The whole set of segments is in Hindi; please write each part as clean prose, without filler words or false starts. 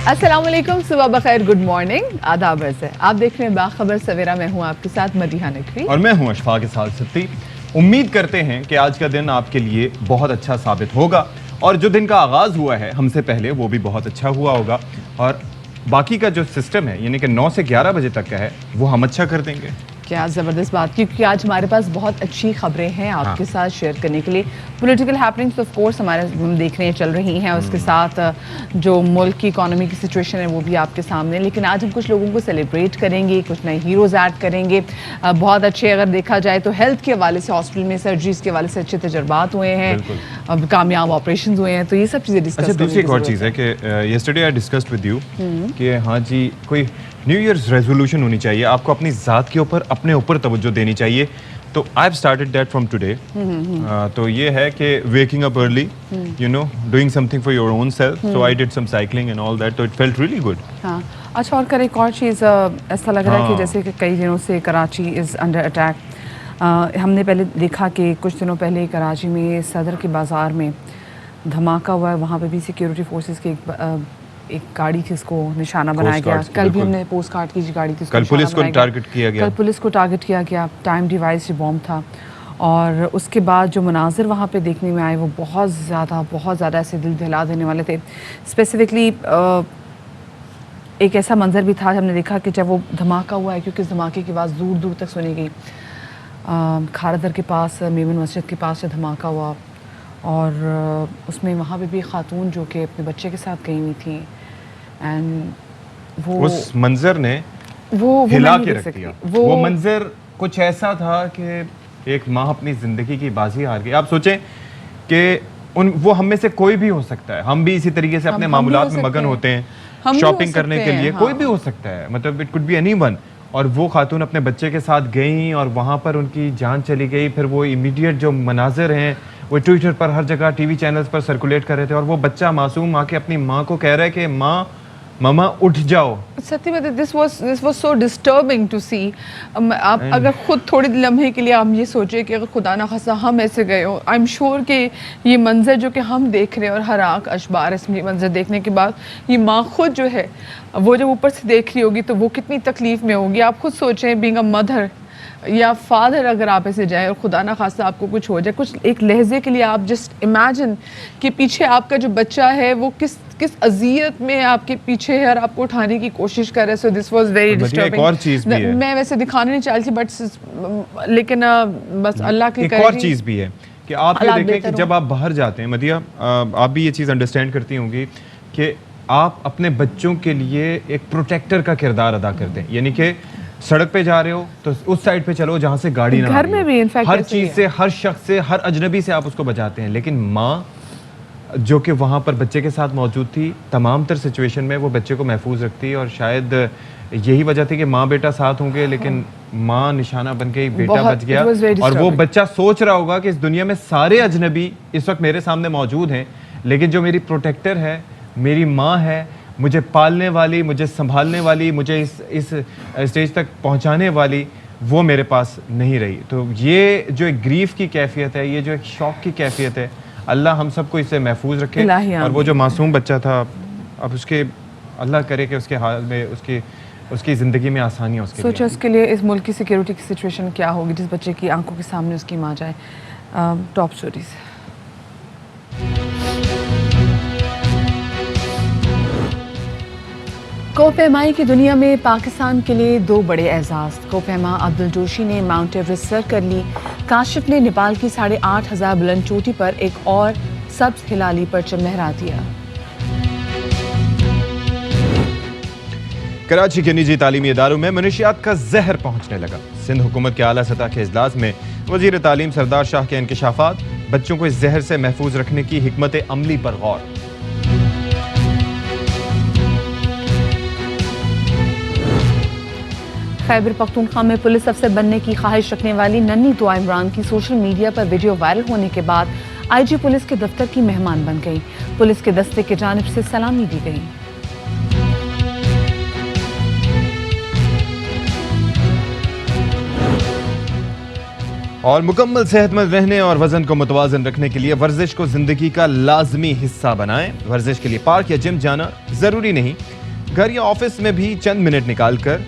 अस्सलाम वालेकुम, सुबह बखैर, गुड मॉर्निंग, आदाब है। आप देख रहे हैं बाखबर सवेरा। मैं हूं आपके साथ मदीहा नकवी और मैं हूं अशफाक के साथ सत्ती। उम्मीद करते हैं कि आज का दिन आपके लिए बहुत अच्छा साबित होगा और जो दिन का आगाज़ हुआ है हमसे पहले वो भी बहुत अच्छा हुआ होगा और बाकी का जो सिस्टम है यानी कि 9 से 11 बजे तक का है वो हम अच्छा कर देंगे। क्या ज़बरदस्त बात, क्योंकि आज हमारे पास बहुत अच्छी खबरें हैं आपके साथ शेयर करने के लिए। पॉलिटिकल हैपनिंग्स ऑफ कोर्स हमारे हम देख रहे हैं चल रही हैं, उसके साथ जो मुल्क की इकोनॉमी की सिचुएशन है वो भी आपके सामने। लेकिन आज हम कुछ लोगों को सेलिब्रेट करेंगे, कुछ नए हीरोज़ ऐड करेंगे। बहुत अच्छे, अगर देखा जाए तो हेल्थ के हवाले से हॉस्पिटल में सर्जरीज के हवाले से अच्छे तजुर्बात हुए हैं, अब कामयाब ऑपरेशन हुए हैं, तो ये सब चीज़ें डिस्कस। अच्छा, दूसरी एक और चीज़ है कि yesterday I discussed with you कि हाँ जी, कोई न्यू ईयर्स रेजोल्यूशन होनी चाहिए, आपको अपनी ज़ात के ऊपर अपने ऊपर तवज्जो देनी चाहिए। तो I have started that from today. तो ये है कि waking up early, you know, doing something for your own self. So I did some cycling and all that, तो इट फेल्ट रियली गुड। हाँ, अच्छा, और कर एक और चीज़, ऐसा लग रहा है कि जैसे कि कई दिनों से कराची इज़ अंडर अटैक। हमने पहले देखा कि कुछ दिनों पहले कराची में सदर के बाज़ार में धमाका हुआ है, वहाँ पे भी सिक्योरिटी फोर्सेस की एक गाड़ी थी, उसको निशाना बनाया गया। कल भी हमने पोस्ट कार्ड की गाड़ी थी, कल पुलिस को टारगेट किया गया। कल पुलिस को टारगेट किया गया, टाइम डिवाइस बॉम्ब था। और उसके बाद जो मनाजिर वहाँ पे देखने में आए वो बहुत ज़्यादा ऐसे दिल दहला देने वाले थे। स्पेसिफिकली एक ऐसा मंजर भी था, हमने देखा कि जब वो धमाका हुआ है, क्योंकि इस धमाके की आवाज़ दूर दूर तक सुनी गई। खारदर के पास मेमन मस्जिद के पास से धमाका हुआ और उसमें वहाँ पे भी खातून जो कि अपने बच्चे के साथ गई हुई थी, एंड वो उस मंजर ने वो हिला के रख दिया। वो मंजर कुछ ऐसा था कि एक माँ अपनी ज़िंदगी की बाजी हार गई। आप सोचें कि वो हम में से कोई भी हो सकता है, हम भी इसी तरीके से अपने मामूलात में मगन होते हैं, शॉपिंग करने के लिए। कोई भी हो सकता है, मतलब इट कुड बी एनीवन। और वो खातून अपने बच्चे के साथ गई और वहाँ पर उनकी जान चली गई। फिर वो इमीडिएट जो मनाजिर हैं वो ट्विटर पर, हर जगह टीवी चैनल्स पर सर्कुलेट कर रहे थे और वो बच्चा मासूम आके अपनी माँ को कह रहा है कि माँ, ममा उठ जाओ। सत्य में this was so disturbing to see. आप अगर खुद थोड़ी लम्हे के लिए आप ये सोचिए कि अगर खुदा ना खासा हम ऐसे गए हो, आई एम श्योर कि ये मंजर जो कि हम देख रहे हैं और हर आँख अशबार इसमें मंजर देखने के बाद ये माँ खुद जो है वो जब ऊपर से देख रही होगी तो वो कितनी तकलीफ में होगी। आप खुद सोचें, बीइंग अ मदर या फादर, अगर आप ऐसे जाए और खुदा ना खासा आपको कुछ हो जाए, कुछ एक लहजे के लिए आप जस्ट इमेजिन कि पीछे आपका जो बच्चा है वो किस अजियत में आपके पीछे है और आपको उठाने की कोशिश कर रहे हैं। So this was very disturbing. एक और चीज़ भी है, मैं वैसे दिखाने नहीं चाहती बट लेकिन बस अल्लाह की एक और चीज़ भी है कि आप ये देखें कि जब आप बाहर जाते हैं, मदिया आप भी ये चीज़ अंडरस्टैंड करती होंगी कि आप अपने बच्चों के लिए एक प्रोटेक्टर का किरदार अदा करते हैं। यानी कि सड़क पे जा रहे हो तो उस साइड पे चलो जहाँ से गाड़ी ना, घर में भी इनफैक्ट हर चीज़ से, हर शख्स से, हर अजनबी से आप उसको बचाते हैं। लेकिन माँ जो कि वहाँ पर बच्चे के साथ मौजूद थी, तमाम तर सिचुएशन में वो बच्चे को महफूज रखती है और शायद यही वजह थी कि माँ बेटा साथ होंगे, लेकिन माँ निशाना बन के बेटा बच गया। और वो बच्चा सोच रहा होगा कि इस दुनिया में सारे अजनबी इस वक्त मेरे सामने मौजूद हैं, लेकिन जो मेरी प्रोटेक्टर है, मेरी माँ है, मुझे पालने वाली, मुझे संभालने वाली, मुझे इस स्टेज तक पहुंचाने वाली, वो मेरे पास नहीं रही। तो ये जो एक ग्रीफ की कैफियत है, ये जो एक शौक की कैफियत है, अल्लाह हम सबको इससे महफूज रखे। और वो जो मासूम बच्चा था, अब उसके अल्लाह करे कि उसके हाल में उसकी ज़िंदगी में आसानी हो। उसके सोचा उसके लिए इस मुल्क की सिक्योरिटी की सिचुएशन क्या होगी जिस बच्चे की आंखों के सामने उसकी माँ जाए। Top stories. कोपैमाई की दुनिया में पाकिस्तान के लिए 2 बड़े एजाज। कोपैमा अब्दुल जोशी ने माउंट एवरेस्ट सर कर ली। काशिफ ने नेपाल की 8,500 बुलंद चोटी पर एक और सब्ज हिलाली परचम लहरा दिया। कराची के निजी तालीमी इदारों में मनशियात का जहर पहुंचने लगा। सिंध हुकूमत के आला सतह के इजलास में वजीर तालीम सरदार शाह के इंकशाफात, बच्चों को इस जहर से महफूज रखने की हिकमत अमली पर गौर। खैबर पख्तूनख्वा में पुलिस अफसर बनने की ख्वाहिश रखने वाली नन्ही दुआ इमरान की सोशल मीडिया पर वीडियो वायरल होने के बाद आईजी पुलिस के दफ्तर की मेहमान बन गई। पुलिस के दस्ते की जानिब से सलामी दी गई। और मुकम्मल सेहतमंद रहने और वजन को मुतवाजन रखने के लिए वर्जिश को जिंदगी का लाजमी हिस्सा बनाएं। वर्जिश के लिए पार्क या जिम जाना जरूरी नहीं, घर या ऑफिस में भी चंद मिनट निकालकर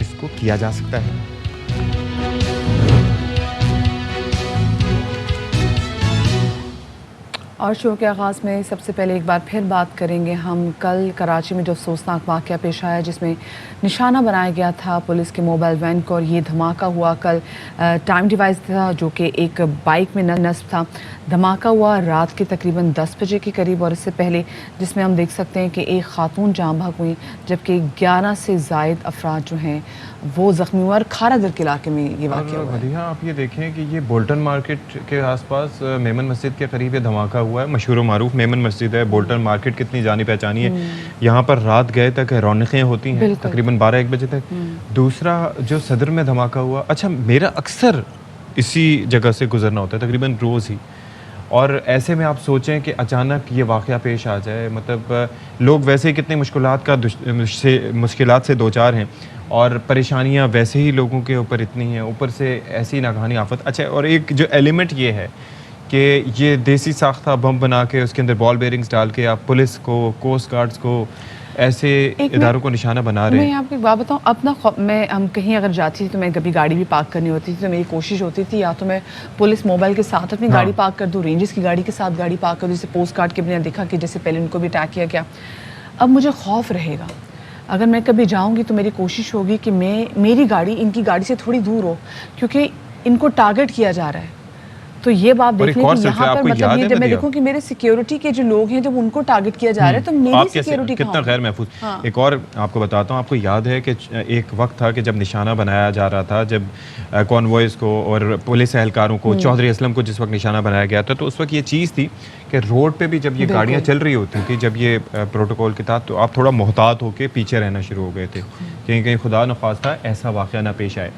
इसको किया जा सकता है। और शो के आगाज़ में सबसे पहले एक बार फिर बात करेंगे हम कल कराची में जो अफसोसनाक वाक़या पेश आया जिसमें निशाना बनाया गया था पुलिस के मोबाइल वैन को, और ये धमाका हुआ कल टाइम डिवाइस था जो कि एक बाइक में नस्ब था। धमाका हुआ रात के तकरीबन 10 बजे के करीब, और इससे पहले जिसमें हम देख सकते हैं कि एक खातून जाँ भाग हुई जबकि 11 से ज़ायद अफराद जो हैं वो ज़ख्मी हुआ। और खारादर के इलाके में ये वाक़या हुआ है। आप ये देखें कि ये बोल्टन मार्केट के आसपास मेमन मस्जिद के करीब ये धमाका हुआ है। मशहूर व मारूफ मेमन मस्जिद है, बोल्टन मार्केट कितनी जानी पहचानी है। यहाँ पर रात गए तक रौनकें होती हैं तकरीबन 12-1 बजे तक। दूसरा जो सदर में धमाका हुआ, अच्छा मेरा अक्सर इसी जगह से गुजरना होता है तकरीबन रोज़ ही, और ऐसे में आप सोचें कि अचानक ये वाक़या पेश आ जाए, मतलब लोग वैसे ही कितनी मुश्किलात से दो चार हैं और परेशानियां वैसे ही लोगों के ऊपर इतनी हैं, ऊपर से ऐसी नागहानी आफत। अच्छा, और एक जो एलिमेंट ये है कि ये देसी साख्ता बम बना के उसके अंदर बॉल बेरिंग्स डाल के आप पुलिस को, कोस्ट गार्ड्स को, ऐसे इदारों को निशाना बना रहे हैं। मैं आपको एक बात बताऊं, अपना मैं हम कहीं अगर जाती थी तो मैं कभी गाड़ी भी पार्क करनी होती थी तो मेरी कोशिश होती थी या तो मैं पुलिस मोबाइल के साथ अपनी गाड़ी पार्क कर दूं, रेंजर्स की गाड़ी के साथ गाड़ी पार्क कर दूं, जैसे पोस्ट कार्ड के बिना देखा कि जैसे पहले उनको भी अटैक किया गया। अब मुझे खौफ रहेगा, अगर मैं कभी जाऊँगी तो मेरी कोशिश होगी कि मेरी गाड़ी इनकी गाड़ी से थोड़ी दूर हो, क्योंकि इनको टारगेट किया जा रहा है। तो ये बात देख लें कि यहाँ पर मतलब ये जब मैं देखूं कि मेरे सिक्योरिटी के जो लोग हैं जब उनको टारगेट किया जा रहा है तो मेरी सिक्योरिटी कितना गैर महफूज। हाँ। एक और आपको बताता हूँ, आपको याद है कि एक वक्त था कि जब निशाना बनाया जा रहा था, जब कॉन्वॉयज़ को और पुलिस एहलकारों को, चौधरी असलम को जिस वक्त निशाना बनाया गया था, तो उस वक्त ये चीज़ थी कि रोड पे भी जब ये गाड़ियाँ चल रही होती थी, जब ये प्रोटोकॉल के तहत, तो आप थोड़ा मोहतात होकर पीछे रहना शुरू हो गए थे, कहीं कहीं खुदा न खास्ता ऐसा वाक़या ना पेश आए।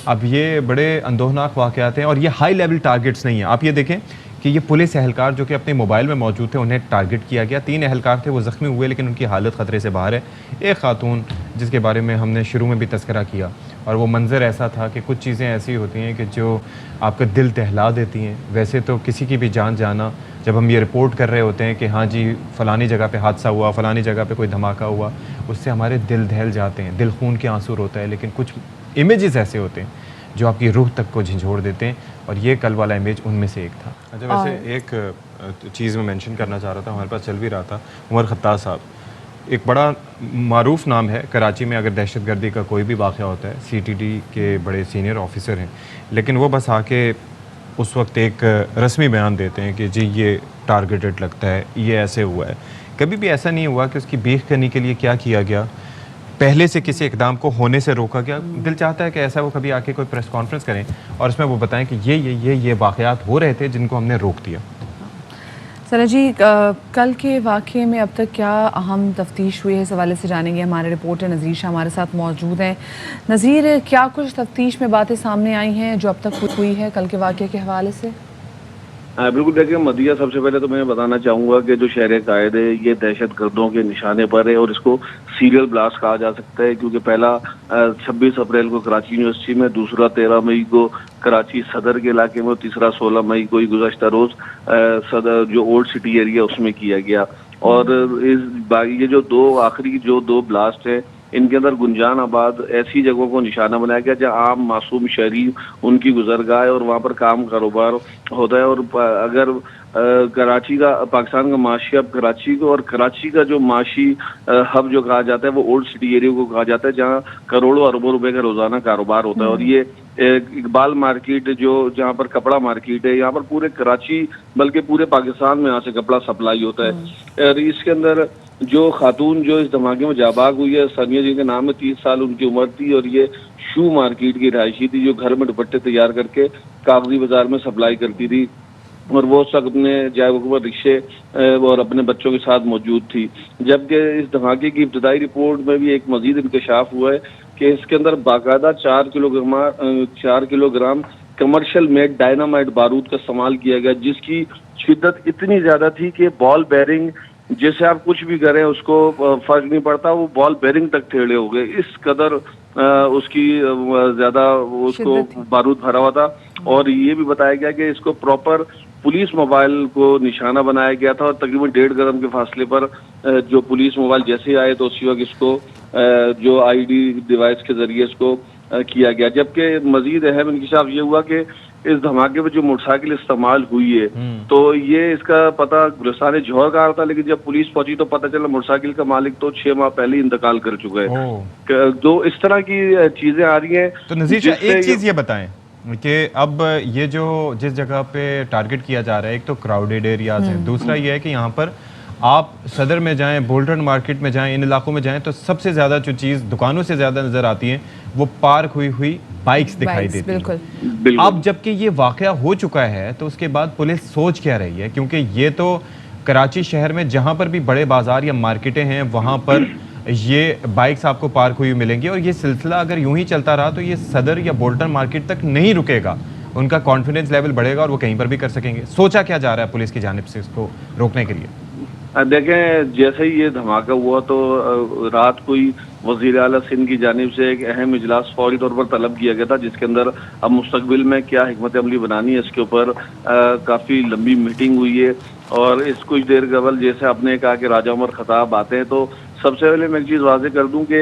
अब ये बड़े अंदोहनाक वाक़यात हैं और ये हाई लेवल टारगेट्स नहीं हैं। आप ये देखें कि ये पुलिस एहलकार जो कि अपने मोबाइल में मौजूद थे उन्हें टारगेट किया गया। 3 एहलकार थे, वो ज़ख्मी हुए लेकिन उनकी हालत ख़तरे से बाहर है। एक खातून जिसके बारे में हमने शुरू में भी तज़किरा किया, और वो मंज़र ऐसा था कि कुछ चीज़ें ऐसी होती हैं कि जो आपका दिल दहला देती हैं। वैसे तो किसी की भी जान जाना, जब हम ये रिपोर्ट कर रहे होते हैं कि हाँ जी फ़लानी जगह पे हादसा हुआ, फ़लानी जगह पे कोई धमाका हुआ, उससे हमारे दिल दहल जाते हैं, दिल खून के आंसू होता है। लेकिन कुछ इमेजेस ऐसे होते हैं जो आपकी रूह तक को झंझोड़ देते हैं, और ये कल वाला इमेज उनमें से एक था। अच्छा, वैसे एक चीज़ मैं मेंशन करना चाह रहा था, हमारे पास चल भी रहा था, उमर खत्ताब साहब, एक बड़ा मारूफ नाम है कराची में। अगर दहशतगर्दी का कोई भी वाक़या होता है, CTD के बड़े सीनियर ऑफिसर हैं, लेकिन वो बस आके उस वक्त एक रस्मी बयान देते हैं कि जी ये टारगेटेड लगता है, ये ऐसे हुआ है। कभी भी ऐसा नहीं हुआ कि उसकी बीख करने के लिए क्या किया गया, पहले से किसी इकदाम को होने से रोका गया। दिल चाहता है कि ऐसा वो कभी आके कोई प्रेस कॉन्फ्रेंस करें और उसमें वो बताएं कि ये वाक़यात हो रहे थे जिनको हमने रोक दिया। सर जी, कल के वाक़े में अब तक क्या अहम तफ्तीश हुई है, इस हवाले से जानेंगे। हमारे रिपोर्टर नज़ीर शाह हमारे साथ मौजूद हैं। नज़ीर, क्या कुछ तफ्तीश में बातें सामने आई हैं जो अब तक हुई है कल के वाक़े के हवाले से? बिल्कुल, देखिए मदिया, सबसे पहले तो मैं बताना चाहूँगा कि जो शहर कायद है ये दहशत गर्दों के निशाने पर है और इसको सीरियल ब्लास्ट कहा जा सकता है, क्योंकि पहला 26 अप्रैल को कराची यूनिवर्सिटी में, दूसरा 13 मई को कराची सदर के इलाके में, और तीसरा 16 मई को ही गुज़श्ता रोज़ सदर जो ओल्ड सिटी एरिया उसमें किया गया। और ये जो आखिरी दो ब्लास्ट है, इनके अंदर गुंजान आबाद ऐसी जगहों को निशाना बनाया गया जहां आम मासूम शहरी उनकी गुजरगाह है और वहां पर काम कारोबार होता है। और अगर कराची का, पाकिस्तान का माशी हब कराची को, और कराची का जो माशी हब जो कहा जाता है वो ओल्ड सिटी एरिया को कहा जाता है, जहां करोड़ों अरबों रुपए का रोजाना कारोबार होता है। और ये इकबाल मार्केट जो जहाँ पर कपड़ा मार्केट है, यहाँ पर पूरे कराची बल्कि पूरे पाकिस्तान में यहाँ से कपड़ा सप्लाई होता है। और इसके अंदर जो खातून जो इस धमाके में जाबाग हुई है, सानिया जी के नाम है, 30 साल उनकी उम्र थी, और ये शू मार्केट की रहायशी थी जो घर में दुपट्टे तैयार करके कागजी बाजार में सप्लाई करती थी, और वो सब अपने जायबुकबर रिक्शे और अपने बच्चों के साथ मौजूद थी। जबकि इस धमाके की इब्तदाई रिपोर्ट में भी एक मजीद इंकशाफ हुआ है कि इसके अंदर बाकायदा 4 किलोग्राम कमर्शियल मेड डायनामाइट बारूद का इस्तेमाल किया गया, जिसकी शिद्दत इतनी ज्यादा थी कि बॉल बेरिंग जैसे आप कुछ भी करें उसको फर्क नहीं पड़ता, वो बॉल बेरिंग तक टेढ़े हो गए, इस कदर उसकी ज्यादा उसको बारूद भरा हुआ था। और ये भी बताया गया कि इसको प्रॉपर पुलिस मोबाइल को निशाना बनाया गया था और तकरीबन 1.5 कदम के फासले पर जो पुलिस मोबाइल जैसे आए तो उसी वक्त इसको जो आईडी डिवाइस के जरिए इसको किया गया। जबकि मजीद अहम इंकशाफ ये हुआ कि इस धमाके में जो मोटरसाइकिल इस्तेमाल हुई है तो ये इसका पता गुलिस्तान जौहर का आ रहा था, लेकिन जब पुलिस पहुंची तो पता चला मोटरसाइकिल का मालिक तो 6 माह पहले ही इंतकाल कर चुका है। तो इस तरह की चीजें आ रही हैं। तो नज़ीर शाह एक चीज़ ये बताएं कि अब ये जो जिस जगह पे टारगेट किया जा रहा है, एक तो क्राउडेड एरियाज हैं, दूसरा ये है कि यहाँ पर आप सदर में जाएं, बोल्टन मार्केट में जाएं, इन इलाकों में जाएं तो सबसे ज़्यादा जो चीज़ दुकानों से ज़्यादा नज़र आती है वो पार्क हुई बाइक्स दिखाई देती हैं। अब जबकि ये वाक़या हो चुका है तो उसके बाद पुलिस सोच क्या रही है, क्योंकि ये तो कराची शहर में जहाँ पर भी बड़े बाजार या मार्केटें हैं वहाँ पर ये बाइक्स आपको पार्क हुई मिलेंगी और ये सिलसिला अगर यूं ही चलता रहा तो ये सदर या बोल्टन मार्केट तक नहीं रुकेगा, उनका कॉन्फिडेंस लेवल बढ़ेगा और वो कहीं पर भी कर सकेंगे। सोचा क्या जा रहा है पुलिस की जानिब से इसको रोकने के लिए? देखें, जैसे ही ये धमाका हुआ तो रात को ही वज़ीर आला सिंध की जानिब से एक अहम इजलास फौरी तौर पर तलब किया गया था, जिसके अंदर अब मुस्तकबिल में क्या हिकमत अमली बनानी है इसके ऊपर काफ़ी लंबी मीटिंग हुई है। और इस कुछ देर कबल जैसे आपने कहा कि राजा उमर खताब आते हैं, तो सबसे पहले मैं एक चीज़ वाज़ेह कर दूं कि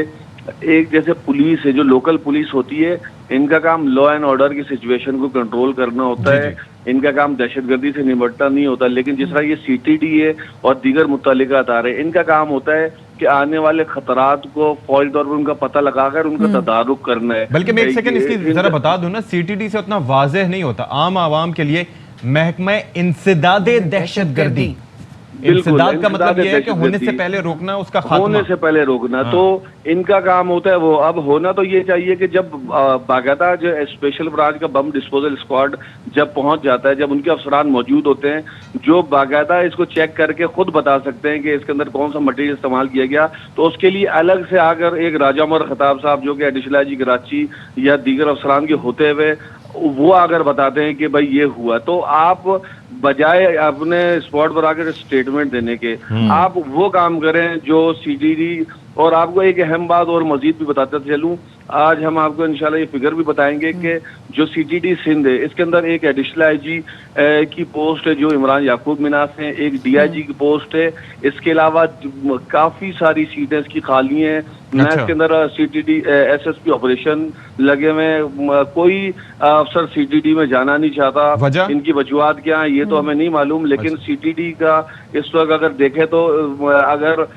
एक जैसे पुलिस है, जो लोकल पुलिस होती है, इनका काम लॉ एंड ऑर्डर की सिचुएशन को कंट्रोल करना होता है, इनका काम दहशतगर्दी से निपटना नहीं होता। लेकिन जिस तरह ये सीटीडी है और दीगर मुतल्लिका अदारे, इनका काम होता है कि आने वाले खतरात को फौरी तौर पर उनका पता लगाकर उनका तदारुक करना है। बल्कि मैं एक सेकंड इसकी जरा बता दूं ना, सीटीडी से उतना वाज़ेह नहीं होता आम आवाम के लिए। महकमा इंसदादे दहशतगर्दी, इंसदाद का मतलब ये है कि होने से पहले रोकना, उसका खात्मा, होने से पहले रोकना। हाँ। तो इनका काम होता है वो। अब होना तो ये चाहिए कि जब बाकायदा जो स्पेशल ब्रांच का बम डिस्पोजल स्क्वाड जब पहुंच जाता है, जब उनके अफसरान मौजूद होते हैं जो बाकायदा इसको चेक करके खुद बता सकते हैं कि इसके अंदर कौन सा मटेरियल इस्तेमाल किया गया, तो उसके लिए अलग से आकर एक राजा उमर खताब साहब जो कि एडिशनल आईजी कराची या दीगर अफसरान के होते हुए वो अगर बताते हैं कि भाई ये हुआ, तो आप बजाय अपने स्पॉट पर आकर स्टेटमेंट देने के आप वो काम करें जो सीटीडी। और आपको एक अहम बात और मजीद भी बताते चलूं, आज हम आपको इंशाल्लाह ये फिगर भी बताएंगे कि जो सीटीडी सिंध है इसके अंदर एक एडिशनल आईजी की पोस्ट है जो इमरान याकूब मिनास है, एक डीआईजी की पोस्ट है, इसके अलावा काफी सारी सीटें इसकी खाली हैं। अच्छा। इसके अंदर सीटीडी एसएसपी ऑपरेशन लगे हुए, कोई अफसर सीटीडी में जाना नहीं चाहता। इनकी वजूहात क्या है ये तो हमें नहीं मालूम, लेकिन सीटीडी का इस वक्त अगर देखें तो अगर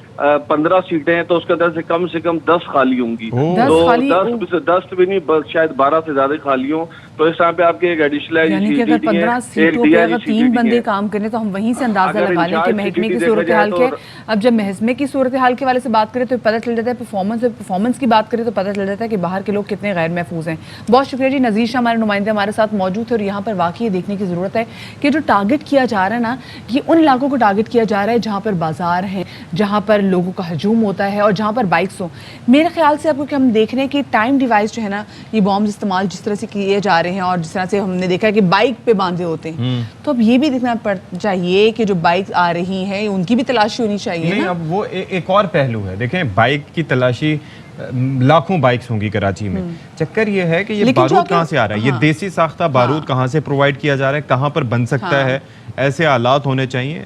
15 सीटें हैं तो उसके अंदर से कम 10 खाली होंगी, तो 10 भी नहीं शायद 12 से ज्यादा खाली हों। तो इस टाइम पे आपके एक एडिशनल यानी कि अगर 15 सीटों पे अगर 3 बंदे काम करें तो हम वहीं से अंदाजा लगा लें कि महकमे की सूरत हाल के। अब जब महकमे की सूरत हाल के वाले से बात करें तो पता चल जाता है, परफॉर्मेंस की बात करें तो पता चल जाता है कि बाहर के लोग कितने गैर महफूज हैं। बहुत शुक्रिया जी, नज़ीर शाह हमारे नुमाइंदे हमारे साथ मौजूद थे। और यहाँ पर वाकई ये देखने की ज़रूरत है कि जो टारगेट किया जा रहा है ना, ये उन इलाकों को टारगेट किया जा रहा है जहाँ पर बाजार हैं, जहाँ पर लोगों का हजूम होता है और जहाँ पर बाइक्स हो। मेरे ख्याल से आपको कि हम देख रहे हैं कि टाइम डिवाइस जो है ना, ये बॉम्ब इस्तेमाल जिस तरह से किए जा रहे हैं और जिस तरह से हमने देखा है कि बाइक पे बांधे होते हैं, तो अब ये भी देखना चाहिए कि जो बाइक आ रही हैं उनकी भी तलाशी होनी चाहिए। नहीं, अब वो एक और पहलू है। देखें, बाइक की तलाशी लाखों बाइक्स होंगी कराची में। चक्कर ये है कि ये बारूद कहाँ से आ रहा है, ये देसी साख्ता बारूद कहाँ से प्रोवाइड किया जा रहा है, कहाँ पर बन सकता है। ऐसे आलात होने चाहिए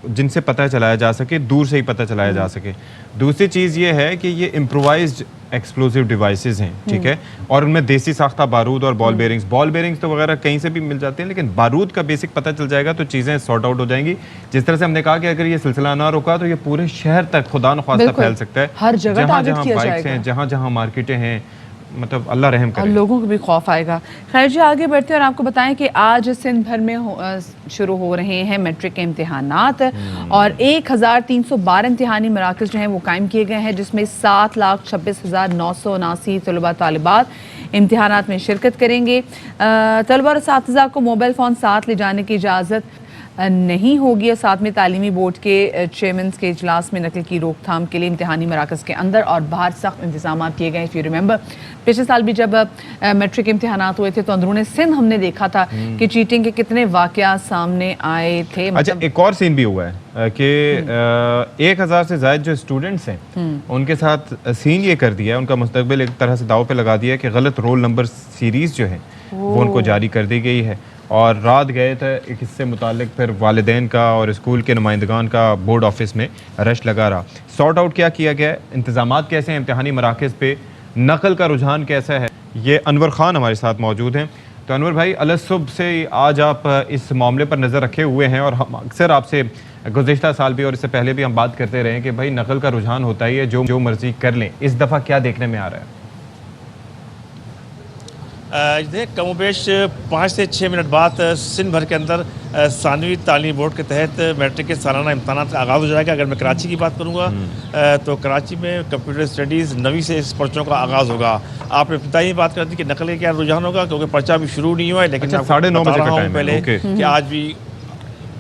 जिनसे पता चलाया जा सके, दूर से ही पता चलाया जा सके। दूसरी चीज़ ये है कि ये इम्प्रोवाइज्ड एक्सप्लोसिव डिवाइसेस हैं, ठीक है, और उनमें देसी साख्ता बारूद और बॉल बेरिंग्स तो वगैरह कहीं से भी मिल जाते हैं, लेकिन बारूद का बेसिक पता चल जाएगा तो चीज़ें सॉर्ट आउट हो जाएंगी। जिस तरह से हमने कहा कि अगर ये सिलसिला ना रुका तो ये पूरे शहर तक खुदा न ख्वास्ता फैल सकता है। हर जगह जहाँ बाइक्स हैं, जहाँ मार्केटें हैं, मतलब अल्लाह रहम करे, और लोगों को भी खौफ आएगा। खैर जी, आगे बढ़ते हैं और आपको बताएं कि आज सिंध भर में शुरू हो रहे हैं मैट्रिक के इम्तिहानात और 1312 इम्तिहानी मराकज़ जो हैं वो कायम किए गए हैं, जिसमें 7,26,979 तलबा तालिबात इम्तिहानात में शिरकत करेंगे। तलबा और साथिज़ा को मोबाइल फ़ोन साथ ले जाने की इजाज़त नहीं होगी। और साथ में तालीमी बोर्ड के चेयरमैन के इजलास में नकल की रोकथाम के लिए इम्तिहानी मराकज़ के अंदर और बाहर सख्त इंतजाम किए गए। इफ़ यू रिमेंबर, पिछले साल भी जब मैट्रिक इम्तिहानात हुए थे तो अंदरूनी सिंध हमने देखा था कि चीटिंग के कितने वाक़यात सामने आए थे। अच्छा, एक और सीन भी हुआ है कि 1000 से ज़ायद जो स्टूडेंट्स हैं उनके साथ सीन ये कर दिया है, उनका मुस्तकबिल एक तरह से दाव पे लगा दिया है कि गलत रोल नंबर सीरीज़ जो है वो उनको जारी कर दी गई है। और रात गए थे एक इससे मुतालिक, फिर वालिदैन का और स्कूल के नुमाइंदगान का बोर्ड ऑफिस में रश लगा रहा। सॉर्ट आउट क्या किया गया है, इंतज़ामात कैसे हैं इम्तिहानी मराकज़ पे, नकल का रुझान कैसा है, ये अनवर ख़ान हमारे साथ मौजूद हैं। तो अनवर भाई, अलसुब से आज आप इस मामले पर नज़र रखे हुए हैं और हम अक्सर आपसे गुज़िश्ता साल भी और इससे पहले भी हम बात करते रहे कि भाई नकल का रुझान होता ही है, जो मर्जी कर लें। इस दफ़ा क्या देखने में आ रहा है? कमोबेश 5 से 6 मिनट बाद सिंध भर के अंदर सानवी तालीमी बोर्ड के तहत मैट्रिक के सालाना इम्तहान का आगाज़ हो जाएगा। अगर मैं कराची की बात करूँगा तो कराची में कंप्यूटर स्टडीज़ 9वीं से इस पर्चों का आगाज़ होगा। आपने इब्तिदाई बात कर दी कि नकल क्या रुझान होगा, क्योंकि पर्चा अभी शुरू नहीं हुआ है, लेकिन 9:30 बजे का टाइम पहले कि आज भी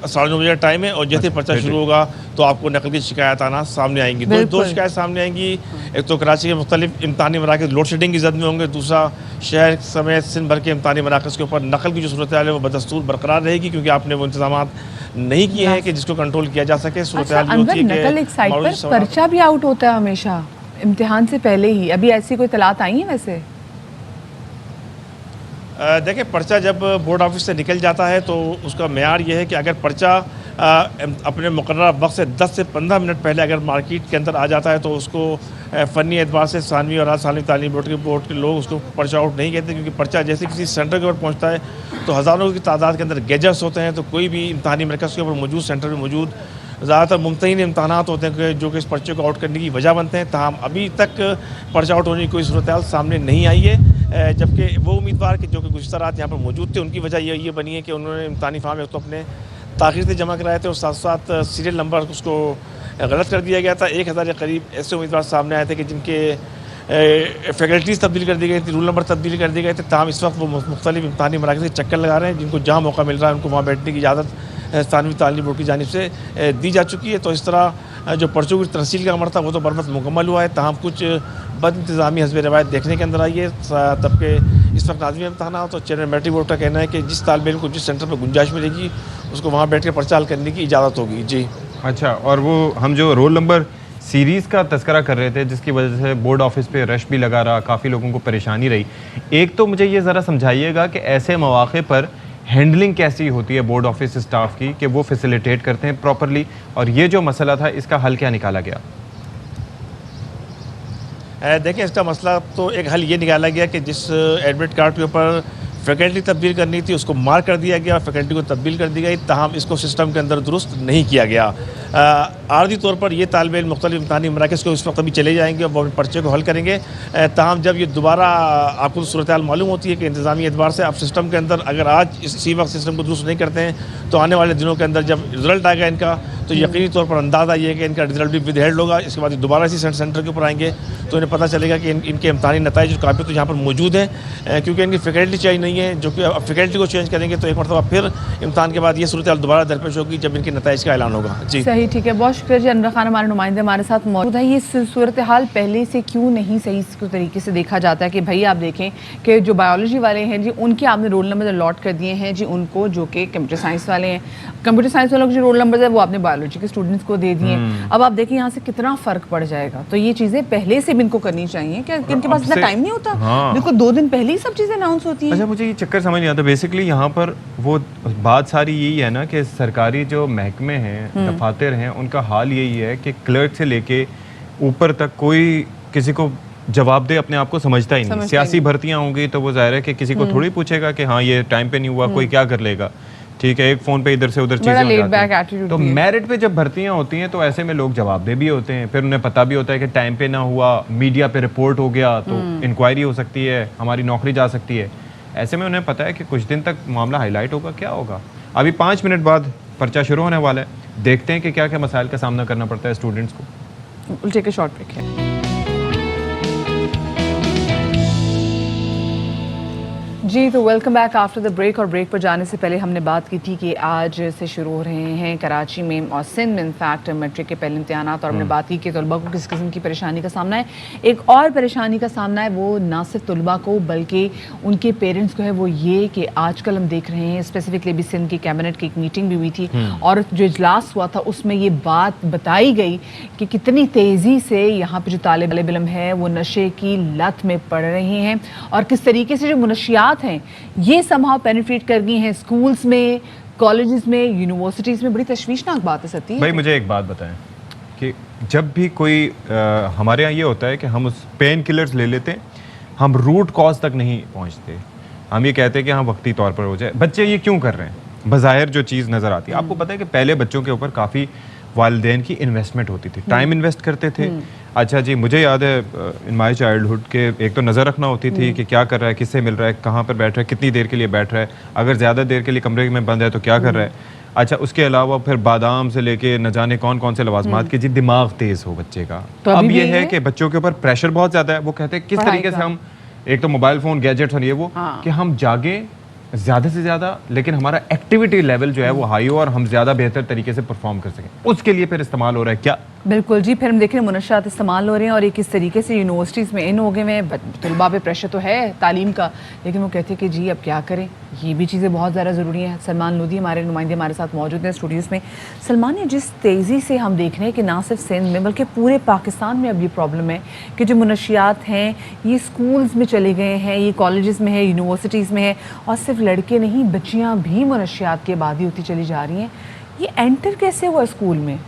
9:30 बजे टाइम है और जैसे पर्चा शुरू होगा तो आपको नकल की शिकायत आना सामने आएंगी। दो शिकायत सामने आएंगी। एक तो कराची के मुख्तलिफ इम्तिहानी मराकज़ लोड शेडिंग की जद में होंगे, दूसरा शहर समेत सिंध भर के इम्तिहानी मराकज़ के ऊपर नकल की जो सूरत हाल है वो बदस्तूर बरकरार रहेगी, क्योंकि आपने वो इंतजाम नहीं किए हैं कि जिसको कंट्रोल किया जा सके। सूरत हाल नकल एक साइड पर पर्चा भी आउट होता है हमेशा इम्तिहान से पहले ही, अभी ऐसी कोई तलात आई है वैसे? देखिए, पर्चा जब बोर्ड ऑफिस से निकल जाता है तो उसका मेयार ये है कि अगर पर्चा अपने मुकर्ररा वक्त से 10 से 15 मिनट पहले अगर मार्केट के अंदर आ जाता है तो उसको फ़नी एतबार से सानवी और सानवी तालीम बोर्ड के लोग उसको पर्चा आउट नहीं कहते, क्योंकि पर्चा जैसे किसी सेंटर के ऊपर पहुंचता है तो हज़ारों की तादाद के अंदर गैजेट्स होते हैं। तो कोई भी इम्तिहानी मरकज़ के ऊपर मौजूद सेंटर में मौजूद ज़्यादातर मुमतहिन इम्तहानात होते हैं जो कि इस पर्चे को आउट करने की वजह बनते हैं। ताहम अभी तक पर्चा आउट होने की कोई सूरत हाल सामने नहीं आई है, जबकि वो उम्मीदवार के जो कि गुज़िश्ता रात यहाँ पर मौजूद थे उनकी वजह ये बनी है कि उन्होंने इम्तिहानी फार्म एक तो अपने ताख़ीर से जमा कराए थे और साथ साथ सीरियल नंबर उसको गलत कर दिया गया था। 1000 के करीब ऐसे उम्मीदवार सामने आए थे कि जिनके फैकल्टीज़ तब्दील कर दी गई थी, रूल नंबर तब्दील कर दिए गए थे। ताहम इस वक्त वो मुख्तलिफ इम्तिहानी मराकज़ के चक्कर लगा रहे हैं, जिनको जहाँ मौका मिल रहा है उनको वहाँ बैठने की इजाज़त सानवी तालीम बोर्ड की जानिब से दी जा चुकी है। तो इस तरह जो पर्चों की तरसील का अमर था वो तो बरवक्त मुकम्मल हुआ है। ताहम कुछ बद इंतज़ामी हस्ब रवायत देखने के अंदर आई है। तबके इस वक्त नाज़िम इम्तहान तो चेयरमैन मैट्रिक बोर्ड का कहना है कि जिस तालिब इल्म को जिस सेंटर पर गुंजाइश मिलेगी उसको वहाँ बैठ कर पर्चा हल करने की इजाज़त होगी। जी अच्छा, और वो हम जो रोल नंबर सीरीज़ का तस्करा कर रहे थे जिसकी वजह से बोर्ड ऑफिस पे रश भी लगा रहा, काफ़ी लोगों को परेशानी रही, एक तो मुझे ये ज़रा समझाइएगा कि ऐसे मौक़े पर हैंडलिंग कैसी होती है बोर्ड ऑफिस स्टाफ की कि वो फैसिलिटेट करते हैं प्रॉपरली, और ये जो मसला था इसका हल क्या निकाला गया? देखिए, इसका मसला तो एक हल ये निकाला गया कि जिस एडमिट कार्ड के ऊपर फैकल्टी तब्दील करनी थी उसको मार्क कर दिया गया, फैकल्टी को तब्दील कर दी गई, ताहम इसको सिस्टम के अंदर दुरुस्त नहीं किया गया। आर्जी तौर पर ये तालिब इल्म मुख्तलिफ इम्तिहानी मराकज़ को इस वक्त अभी चले जाएंगे और वो अपने पर्चे को हल करेंगे। ताहम जब ये दोबारा आपको सूरत हाल मालूम होती है कि इंतज़ामी एतबार से आप सिस्टम के अंदर अगर आज इसी वक्त सिस्टम को दुरुस्त नहीं करते हैं तो आने वाले दिनों के अंदर जब रिज़ल्ट आएगा इनका तो यकीनी तौर पर अंदाज़ा ये है कि इनका रिजल्ट भी विद हेल्ड होगा। इसके बाद दोबारा इसी सेंटर के ऊपर आएंगे तो इन्हें पता चलेगा कि इनके इम्तिहानी नताइज काफ़ी तो यहाँ पर मौजूद हैं, क्योंकि इनकी फैकल्टी चेंज नहीं है, जो कि अब फैकल्टी को चेंज करेंगे तो एक मरतबा फिर इम्तिहान के बाद ये सूरत हाल दोबारा दरपेश होगी जब इनके नताइज का ऐलान होगा। जी सही, ठीक है, बहुत शुक्रिया जी। अनवर खान हमारे नुमाइंदे हमारे साथ मौजूद है। ये सूरत हाल पहले से क्यों नहीं सही तरीके से देखा जाता है कि भाई आप देखें कि जो बायोलॉजी वाले हैं जी उनके आपने रोल नंबर अलॉट कर दिए हैं जी उनको, जो कि कंप्यूटर साइंस वाले हैं, कंप्यूटर साइंस वालों के जो रोल नंबर है वो आपने बायोलॉजी के स्टूडेंट्स को दे दिए। अब आप देखें यहाँ से कितना फ़र्क पड़ जाएगा। तो ये चीज़ें पहले से भी इनको करनी चाहिए कि इनके पास इतना टाइम नहीं होता। देखो 2 दिन पहले ही सब चीज़ें अनाउंस होती हैं। अच्छा, मुझे ये चक्कर समझ नहीं आता। बेसिकली यहाँ पर वो बात सारी यही है ना कि सरकारी जो महकमे हैं, दफातर हैं, उनका हाल यही है कि क्लर्क से लेके ऊपर तक कोई किसी को जवाब दे अपने आप को समझता ही नहीं। सियासी भर्तियाँ होंगी तो वो जाहिर है कि किसी को थोड़ी पूछेगा कि हाँ ये टाइम पे नहीं हुआ, कोई क्या कर लेगा, ठीक है, एक फ़ोन पे इधर से उधर चीज़ें हो जाती हैं। तो मेरिट पे जब भर्तियाँ होती हैं तो ऐसे में लोग जवाबदेह भी होते हैं, फिर उन्हें पता भी होता है कि टाइम पे ना हुआ, मीडिया पे रिपोर्ट हो गया तो इंक्वायरी हो सकती है, हमारी नौकरी जा सकती है। ऐसे में उन्हें पता है कि कुछ दिन तक मामला हाईलाइट होगा, क्या होगा। अभी 5 मिनट बाद पर्चा शुरू होने वाला है, देखते हैं कि क्या क्या मसाइल का सामना करना पड़ता है स्टूडेंट्स को। We'll take a short break here. जी तो welcome back after the break. और ब्रेक पर जाने से पहले हमने बात की थी कि आज से शुरू हो रहे हैं कराची में और सिंध में इनफैक्ट मैट्रिक के पहले इम्तिहानात, और हमने बात की कि तलबा को किस किस्म की परेशानी का सामना है। एक और परेशानी का सामना है वो ना सिर्फ तलबा को बल्कि उनके पेरेंट्स को है, वो ये कि आजकल हम देख रहे हैं स्पेसिफिकली भी सिंध की कैबिनेट की एक मीटिंग भी हुई थी और जो इजलास हुआ था उसमें ये बात बताई गई कि कितनी तेज़ी से यहाँ पर जो तालिब इल्म है वो नशे की लत में पड़ रहे हैं और किस तरीके से जो मुनशियात मंशियात हैं ये समहाउ पेनिट्रेट कर गई हैं स्कूल्स में, कॉलेजेस में, यूनिवर्सिटीज़ में। बड़ी तशवीशनाक बात है सती। भाई मुझे एक बात बताएं कि जब भी कोई हमारे यहाँ ये होता है कि हम उस पेन किलर्स ले लेते हैं, हम रूट कॉज तक नहीं पहुँचते। हम ये कहते हैं कि हाँ वक्ती तौर पर हो जाए। बच्चे ये क्यों कर रहे हैं? बज़ाहिर जो चीज़ नज़र आती है, आपको पता है कि पहले बच्चों के ऊपर काफ़ी वालिदैन की इन्वेस्टमेंट होती थी, टाइम इन्वेस्ट करते थे। अच्छा जी, मुझे याद है इन माई चाइल्डहुड के एक तो नज़र रखना होती थी कि क्या कर रहा है, किससे मिल रहा है, कहाँ पर बैठ रहा है, कितनी देर के लिए बैठ रहा है, अगर ज़्यादा देर के लिए कमरे में बंद है तो क्या कर रहा है। अच्छा, उसके अलावा फिर बादाम से लेके न जाने कौन कौन से लवाजमात के जी दिमाग तेज़ हो बच्चे का। तो अब ये है कि बच्चों के ऊपर प्रेशर बहुत ज़्यादा है। वो कहते हैं किस तरीके से हम, एक तो मोबाइल फ़ोन, गैजेट्स और ये वो, कि हम जागे ज़्यादा से ज़्यादा, लेकिन हमारा एक्टिविटी लेवल जो है वो हाई हो और हम ज़्यादा बेहतर तरीके से परफॉर्म कर सकें, उसके लिए फिर इस्तेमाल हो रहा है क्या? बिल्कुल जी। फिर हम देख रहे हैं मुनशियात इस्तेमाल हो रहे हैं और ये किस तरीके से यूनिवर्सिटीज़ में इन हो गए हैं। तलबा पे प्रेशर तो है तालीम का, लेकिन वो कहते हैं कि जी अब क्या करें, ये भी चीज़ें बहुत ज़्यादा ज़रूरी हैं। सलमान लोधी हमारे नुमाइंदे हमारे साथ मौजूद हैं स्टूडियोज़ में। सलमान, ने जिस तेज़ी से हम देख रहे हैं कि ना सिर्फ सिंध में बल्कि पूरे पाकिस्तान में अब ये प्रॉब्लम है कि जो मुनशियात हैं ये स्कूल्स में चले गए हैं, ये कॉलेजेस में है, यूनिवर्सिटीज़ में है, और सिर्फ लड़के नहीं बच्चियाँ भी मुनशियात की आबादी होती चली जा रही हैं। ये एंटर कैसे हुआ स्कूल में?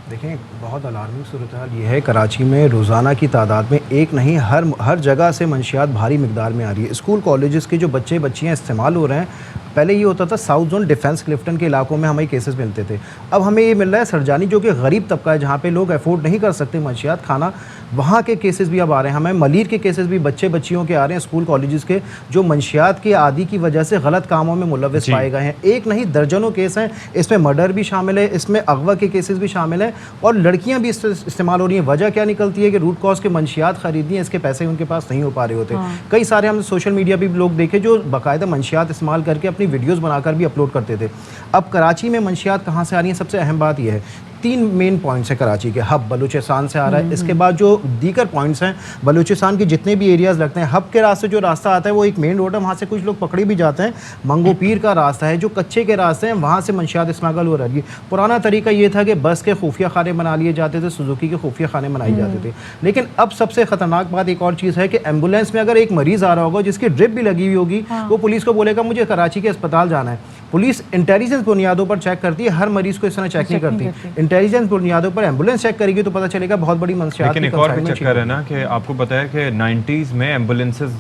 देखें, बहुत अलार्मिंग सूरत हाल ये है। कराची में रोज़ाना की तादाद में एक नहीं हर जगह से मंशियात भारी मिकदार में आ रही है। स्कूल कॉलेजेस के जो बच्चे बच्चियाँ इस्तेमाल हो रहे हैं, पहले ये होता था साउथ जोन डिफेंस क्लिफ्टन के इलाकों में हमें केसेस मिलते थे, अब हमें ये मिल रहा है सरजानी जो कि गरीब तबका है, जहाँ पे लोग अफोर्ड नहीं कर सकते मंशियात खाना, वहाँ के केसेस भी अब आ रहे हैं। हमें मलीर के केसेस भी बच्चे बच्चियों के आ रहे हैं स्कूल कॉलेजेस के, जो मंशियात के आदि की वजह से गलत कामों में मुलव्वस पाए गए हैं। एक नहीं दर्जनों केस हैं, इसमें मर्डर भी शामिल है, इसमें अगवा के केसेस भी शामिल हैं, और लड़कियां भी इस्तेमाल हो रही हैं। वजह क्या निकलती है कि रूट कॉज के मंशियात खरीदनी है, इसके पैसे उनके पास नहीं हो पा रहे होते। कई सारे हमने सोशल मीडिया भी लोग देखे जो बाकायदा मंशियात इस्तेमाल करके अपनी वीडियोज़ बनाकर भी अपलोड करते थे। अब कराची में मंशियात कहाँ से आ रही हैं? सबसे अहम बात यह है, 3 मेन पॉइंट्स हैं कराची के। हब बलूचिस्तान से आ रहा है, इसके बाद जो दीगर पॉइंट्स हैं बलूचिस्तान के जितने भी एरियाज़ लगते हैं, हब के रास्ते जो रास्ता आता है वो एक मेन रोड है, वहाँ से कुछ लोग पकड़े भी जाते हैं। मंगो पीर का रास्ता है, जो कच्चे के रास्ते हैं, वहाँ से मंशियात स्मगल हो रही है। पुराना तरीका ये था कि बस के खुफिया खाने बना लिए जाते थे, सुजुकी के खुफिया खाने बनाए जाते थे। लेकिन अब सबसे ख़तरनाक बात एक और चीज़ है कि एम्बुलेंस में अगर एक मरीज़ आ रहा होगा जिसकी ड्रिप भी लगी हुई होगी, वो पुलिस को बोलेगा मुझे कराची के अस्पताल जाना है। पुलिस इंटेलिजेंस बुनियादों पर चेक करती है, हर मरीज़ को इस तरह चेक नहीं करती। इंटेलिजेंस बुनियादों पर एम्बुलेंस चेक करेगी तो पता चलेगा बहुत बड़ी मंशियात। लेकिन एक और भी चक्कर है ना कि आपको पता है कि 90s में एम्बुलेंसेज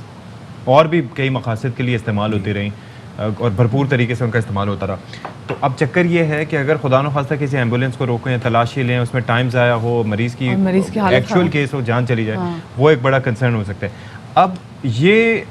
और भी कई मकासद के लिए इस्तेमाल होती रहीं और भरपूर तरीके से उनका इस्तेमाल होता रहा। तो अब चक्कर ये है कि अगर खुदा न खास्ता किसी एम्बुलेंस को रोकें, तलाशी लें, उसमें टाइम ज़ाया हो, मरीज़ की एक्चुअल केस हो, जान चली जाए, वो एक बड़ा कंसर्न हो सकता है। अब ये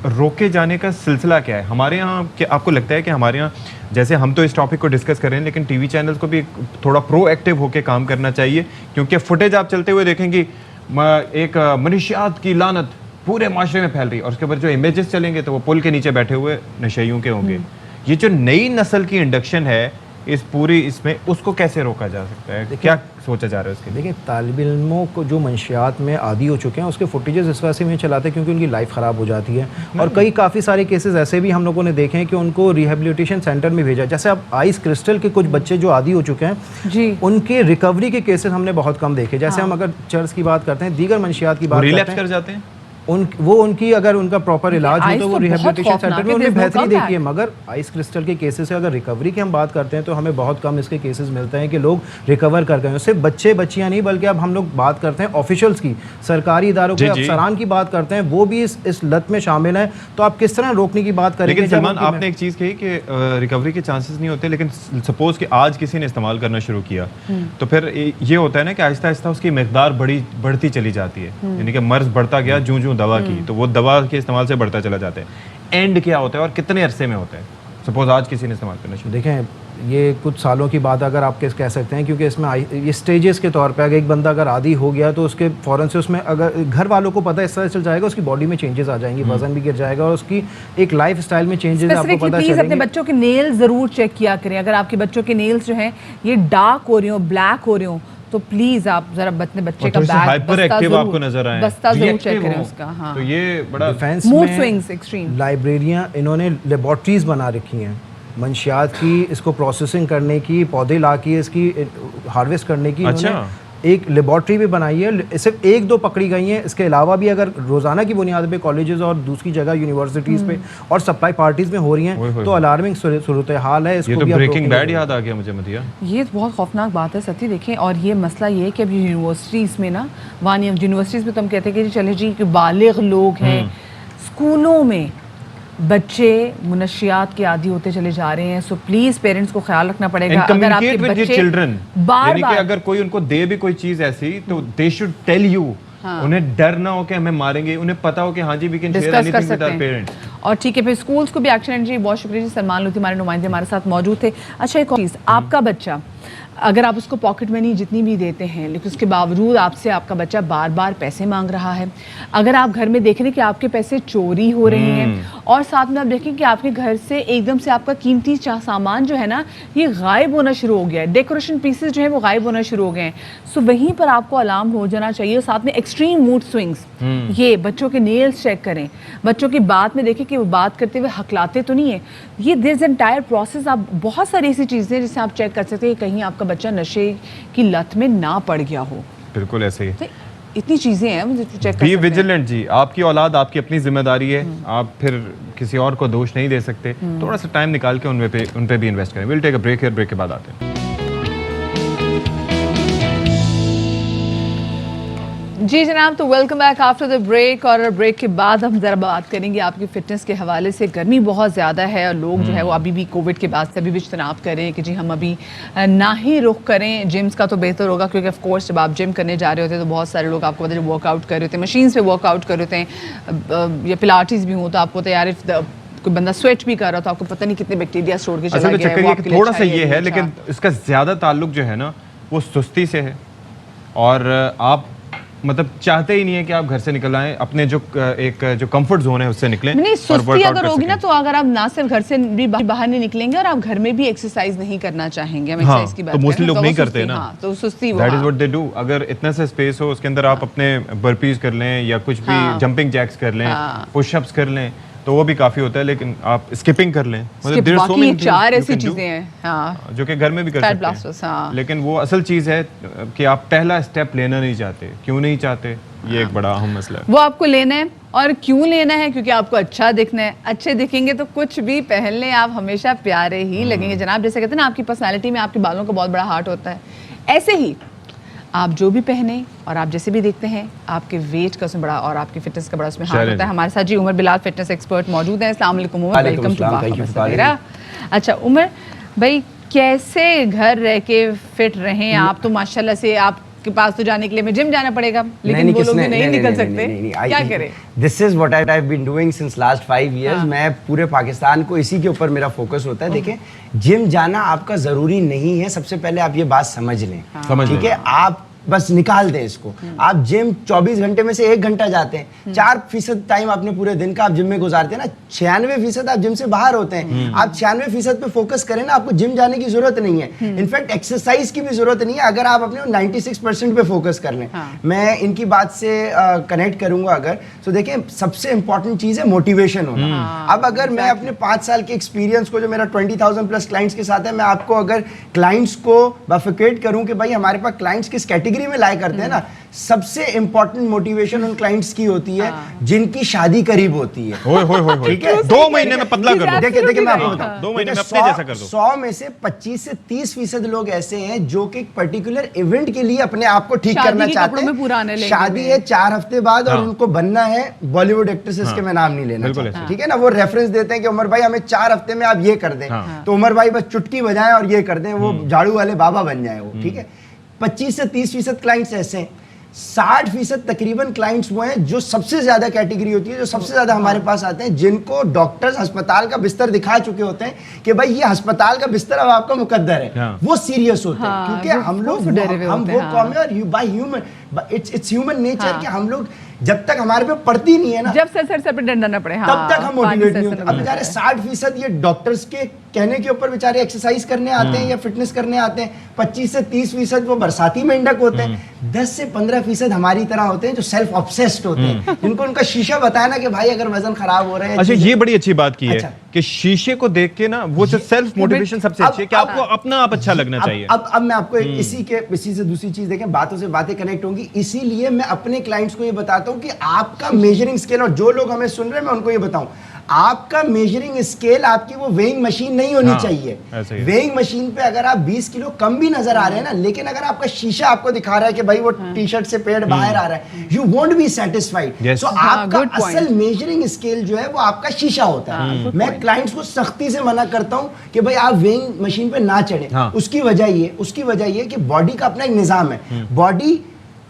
रोके जाने का सिलसिला क्या है हमारे यहाँ? कि आपको लगता है कि हमारे यहाँ, जैसे हम तो इस टॉपिक को डिस्कस कर रहे हैं, लेकिन टीवी चैनल्स को भी थोड़ा प्रोएक्टिव होकर काम करना चाहिए, क्योंकि फुटेज आप चलते हुए देखेंगे एक मनशियात की लानत पूरे माशरे में फैल रही है, और उसके ऊपर जो इमेजेस चलेंगे तो वो पुल के नीचे बैठे हुए नशेइयों के होंगे। ये जो नई नस्ल की इंडक्शन है इस पूरी इसमें, उसको कैसे रोका जा सकता है? क्या सोचा जा रहा है उसके? देखिए, तालिब इल्मों को जो मंशियात में आदी हो चुके हैं उसके फुटेजेस इस वजह से में चलाते हैं क्योंकि उनकी लाइफ ख़राब हो जाती है। और काफ़ी सारे केसेस ऐसे भी हम लोगों ने देखे हैं कि उनको रिहेबिलिटेशन सेंटर में भेजा। जैसे अब आइस क्रिस्टल के कुछ बच्चे जो आदी हो चुके हैं जी, उनके रिकवरी के केसेस हमने बहुत कम देखे। जैसे हम अगर चर्च की बात करते हैं, दीगर मंशियात की बात करते हैं, कर जाते हैं उनकी अगर उनका प्रॉपर इलाज हो तो वो रिहेबिलिटेशन सेंटर में उन्हें बेहतरी देखी है। मगर आइस क्रिस्टल के केसेस से अगर रिकवरी की हम बात करते हैं तो हमें बहुत कम इसके केसेस मिलते हैं कि लोग रिकवर कर गए। सिर्फ बच्चे बच्चियां नहीं, बल्कि अब हम लोग बात करते हैं ऑफिशियल्स की, सरकारी इदारों के अफसरान की बात करते हैं, वो भी इस लत में शामिल है। तो आप किस तरह रोकने की बात करेंगे? लेकिन सलमान, आपने एक चीज़ कही कि रिकवरी के चांसेस नहीं होते, लेकिन सपोज कि आज किसी ने इस्तेमाल करना शुरू किया तो फिर ये होता है ना कि आहिस्ता आहिस्ता उसकी मिकदार बढ़ती चली जाती है, यानी कि मर्ज बढ़ता गया जूं जूं दवा की, तो वो दवा के इस्तेमाल से बढ़ता चला जाता है। एंड क्या होता है और कितने अरसे में होता है? सपोज आज किसी ने इस्तेमाल करना शुरू, देखें ये कुछ सालों की बात अगर आप कह सकते हैं, क्योंकि इसमें ये स्टेजेस के तौर पे अगर एक बंदा अगर आदी हो गया तो उसके फ़ौरन से उसमें अगर घर वालों को पता है इस तरह चल जाएगा, उसकी बॉडी में चेंजेस आ जाएंगी, वजन भी गिर जाएगा और उसकी एक लाइफ स्टाइल में चेंजेस आपको पता चलेंगे। अपने बच्चों के नेल्स ज़रूर चेक किया करें। अगर आपके बच्चों के नेल्स जो हैं ये डार्क हो रहे हो, ब्लैक हो रहे हो, तो प्लीज आप जरा बच्चे का हाइपर एक्टिव आपको नजर आए, बस्ता जरूर चेक करें उसका। हाँ, तो ये बड़ा डिफेंस मूड स्विंग्स एक्सट्रीम। लाइब्रेरियां इन्होंने लेबॉर्ट्रीज बना रखी हैं मंशियात की, इसको प्रोसेसिंग करने की, पौधे ला के इसकी हार्वेस्ट करने की। अच्छा, एक लेबॉर्ट्री भी बनाई है, सिर्फ 1-2 पकड़ी गई हैं। इसके अलावा भी अगर रोज़ाना की बुनियाद पे कॉलेजेस और दूसरी जगह यूनिवर्सिटीज़ पे और सप्लाई पार्टीज़ में हो रही हैं, तो अलार्मिंग सूरत हाल है। ये तो ब्रेकिंग बैड याद आ गया मुझे मदिया। ये तो बहुत खौफनाक बात है सती। देखें, और ये मसला ये है कि अभी यूनिवर्सिटीज़ में ना, यूनिवर्सिटीज़ में तो हम कहते हैं कि चले जी कि बालिग लोग हैं, स्कूलों में बच्चे मुनशियात के आदी होते चले जा रहे हैं। सो प्लीज पेरेंट्स को ख्याल रखना पड़ेगा। अगर आपके बच्चे चिल्ड्रन बार बार अगर कोई उनको दे भी कोई चीज ऐसी, तो दे शुड टेल यू। उन्हें डर ना हो कि हमें मारेंगे, उन्हें पता हो कि हाँ जी we can share anything with our parents. और ठीक है, फिर स्कूल्स को भी एक्शन लेना चाहिए। बहुत शुक्रिया जी, सलमान लोधी हमारे नुमाइंदे हमारे साथ मौजूद थे। अच्छा, एक और चीज़, आपका बच्चा अगर आप उसको पॉकेट मनी जितनी भी देते हैं, लेकिन उसके बावजूद आपसे आपका बच्चा बार बार पैसे मांग रहा है, अगर आप घर में देख रहे हैं कि आपके पैसे चोरी हो रहे हैं, और साथ में आप देखें कि आपके घर से एकदम से आपका कीमती सामान जो है ना, ये गायब होना शुरू हो गया है, डेकोरेशन पीसेस जो है वो गायब होना शुरू हो गए हैं, सो वहीं पर आपको अलार्म हो जाना चाहिए। और साथ में एक्सट्रीम मूड स्विंग्स, ये बच्चों के नेल्स चेक करें, बच्चों की बात में देखें कि वो बात करते हुए हकलाते तो नहीं है। ये दिस एंटायर प्रोसेस, आप बहुत सारी ऐसी चीज़ें हैं जिससे आप चेक कर सकते हैं कहीं आपका बच्चा नशे की लत में ना पड़ गया हो। बिल्कुल ऐसे ही, तो इतनी चीजें हैं मुझे चेक बी विजिलेंट जी। आपकी औलाद आपकी अपनी जिम्मेदारी है, आप फिर किसी और को दोष नहीं दे सकते। थोड़ा सा टाइम निकाल के उन पे भी इन्वेस्ट करें। Will take a break here, break के बाद आते हैं। जी जनाब, तो welcome back after the break. और ब्रेक के बाद हम ज़रा बात करेंगे आपकी फिटनेस के हवाले से। गर्मी बहुत ज़्यादा है और लोग जो है वो अभी भी कोविड के बाद से अभी भी इज्तनाब करें कि जी हम अभी ना ही रुख करें जिम्स का, तो बेहतर होगा। क्योंकि ऑफ कोर्स जब आप जिम करने जा रहे होते हैं तो बहुत सारे लोग आपको पता है जो वर्कआउट कर रहे होते हैं, मशीन्स पे वर्कआउट कर रहे होते हैं, या पिलाटीज भी हो, तो आपको तो यार कोई बंदा स्वेट भी कर रहा तो आपको पता नहीं कितने बैक्टीरिया छोड़ के चला गया है। थोड़ा सा ये है, लेकिन इसका ज़्यादा ताल्लुक जो है ना वो सुस्ती से है। और आप मतलब चाहते ही नहीं है कि आप घर से निकल आए, अपने जो कंफर्ट जोन है उससे निकलें। नहीं, सुस्ती अगर होगी ना, तो अगर आप ना सिर्फ घर से भी बाहर नहीं निकलेंगे और आप घर में भी एक्सरसाइज नहीं करना चाहेंगे, हम एक्सरसाइज की बात तो मोस्टली लोग नहीं करते ना, तो सुस्ती that is what they do. अगर इतना सा स्पेस हो उसके अंदर आप अपने बर्पीज कर लें या कुछ भी जंपिंग जैक्स कर लें, पुशअप्स कर लें, तो वो भी काफी होता है। लेकिन आप स्किपिंग कर लें, मतलब 4 ऐसी चीजें हैं हाँ, जो कि घर में भी कर सकते हैं। हाँ। लेकिन वो असल चीज है कि आप पहला स्टेप लेना नहीं चाहते। क्यों नहीं चाहते, ये एक बड़ा अहम मसला है। वो आपको लेना है, और क्यों लेना है? क्योंकि आपको अच्छा दिखना है। अच्छे दिखेंगे तो कुछ भी पहन लें, आप हमेशा प्यारे ही लगेंगे। जनाब, जैसे कहते हैं ना, आपकी पर्सनैलिटी में आपके बालों का बहुत बड़ा हार्ट होता है, ऐसे ही आप जो भी पहने और आप जैसे भी देखते हैं, आपके वेट का उसमें बड़ा और आपकी फिटनेस का बड़ा उसमें हाथ होता है। हमारे साथ जी उमर बिलाल फिटनेस एक्सपर्ट मौजूद हैं। अस्सलाम वालेकुम उमर, वेलकम टू बाखबर। अच्छा उमर भाई, कैसे घर रह के फिट रहें आप? तो माशाल्लाह से आपके पास तो जाने के लिए हमें जिम जाना पड़ेगा, लेकिन वो लोग नहीं निकल सकते, क्या करें? This is what I have been doing since last 5 years। मैं पूरे पाकिस्तान को इसी के ऊपर मेरा फोकस होता है। देखें, जिम जाना आपका जरूरी नहीं है, सबसे पहले आप ये बात समझ लें, ठीक है? आप बस निकाल दें इसको। आप जिम 24 घंटे में से 1 घंटा जाते हैं, 4% टाइम आपने पूरे दिन का आप जिम में गुजारते हैं ना, 96% आप जिम से बाहर होते हैं। आप 96% पे फोकस करें ना, आपको जिम जाने की जरूरत नहीं है। इनफैक्ट एक्सरसाइज की भी जरूरत नहीं है, अगर आप अपने 96% पे फोकस कर लें। मैं इनकी बात से कनेक्ट करूंगा अगर, तो देखें, सबसे इंपॉर्टेंट चीज है मोटिवेशन होना। अब अगर मैं अपने 5 साल के एक्सपीरियंस को, जो मेरा 20,000 प्लस क्लाइंट्स के साथ है, मैं आपको अगर क्लाइंट्स को बाइफिकेट करूं कि भाई हमारे पास क्लाइंट्स किस कैटेगरी में लाया करते हैं ना, सबसे इंपॉर्टेंट मोटिवेशन उन क्लाइंट्स की होती है जिनकी शादी करीब होती है। ठीक है, 2 महीने में पतला कर दो। देखिए मैं आपको बताऊं, 2 महीने में अपने जैसा कर दो। 100 में से 25 से 30% लोग ऐसे हैं जो कि एक पर्टिकुलर इवेंट के लिए अपने आप को ठीक करना चाहते हैं। शादी है 4 हफ्ते बाद और उनको बनना है बॉलीवुड एक्ट्रेसेस के, मैं नाम नहीं लेना चाहता, ठीक है ना? वो रेफरेंस देते हैं कि उमर भाई हमें 4 हफ्ते में आप ये कर दें, तो उमर भाई बस चुटकी बजाएं और ये कर दें, वो झाड़ू वाले बाबा बन जाए वो, ठीक है? 25 से 30% क्लाइंट्स ऐसे हैं। 60% तकरीबन क्लाइंट्स वो हैं जो सबसे ज्यादा कैटेगरी होती है, जो सबसे ज्यादा हमारे पास आते हैं, जिनको डॉक्टर्स अस्पताल का बिस्तर दिखा चुके होते हैं कि भाई ये अस्पताल का बिस्तर अब आपका मुकद्दर है। वो सीरियस होते हैं क्योंकि हम लोग हम वो कौम है, और by human it's human nature कि हम लोग जब तक हमारे पे पड़ती नहीं है ना, जब सर पे डंडा ना पड़े, तब तक हम मोटिवेट नहीं होते। अब बेचारे 60% ये डॉक्टर्स के कहने के ऊपर बेचारे एक्सरसाइज करने आते हैं या फिटनेस करने आते हैं, 25 से 30% वो बरसाती मेंढक होते हैं, 10 से 15% हमारी तरह होते हैं जो सेल्फ ऑब्सेस्ड होते हैं, जिनको उनका शीशा बताया ना कि भाई अगर वजन खराब हो रहा है। अच्छा, ये बड़ी अच्छी बात की है अच्छा। कि शीशे को देख के ना वो जो सेल्फ मोटिवेशन सबसे अच्छी है कि आपको अपना आप अच्छा लगना चाहिए। अब मैं आपको इसी से दूसरी चीज देखें, बातों से बातें कनेक्ट होंगी, इसीलिए मैं अपने क्लाइंट्स को ये बताता हूं कि आपका मेजरिंग स्केल, और जो लोग हमें सुन रहे हैं मैं उनको ये बताऊं, आपका मेजरिंग स्केल आपकी वो वेइंग मशीन नहीं होनी चाहिए। वेइंग मशीन पे अगर आप 20 किलो कम भी नजर आ रहे हैं ना, लेकिन अगर आपका शीशा आपको दिखा रहा है कि भाई वो टी शर्ट से पेट बाहर आ रहा है, यू वोंट बी सेटिस्फाइड। सो आपका असल मेजरिंग स्केल जो है वो आपका शीशा होता है। मैं क्लाइंट्स को सख्ती से मना करता हूं कि भाई आप वेइंग मशीन पे ना चढ़े। उसकी वजह ये कि बॉडी का अपना एक निजाम है, बॉडी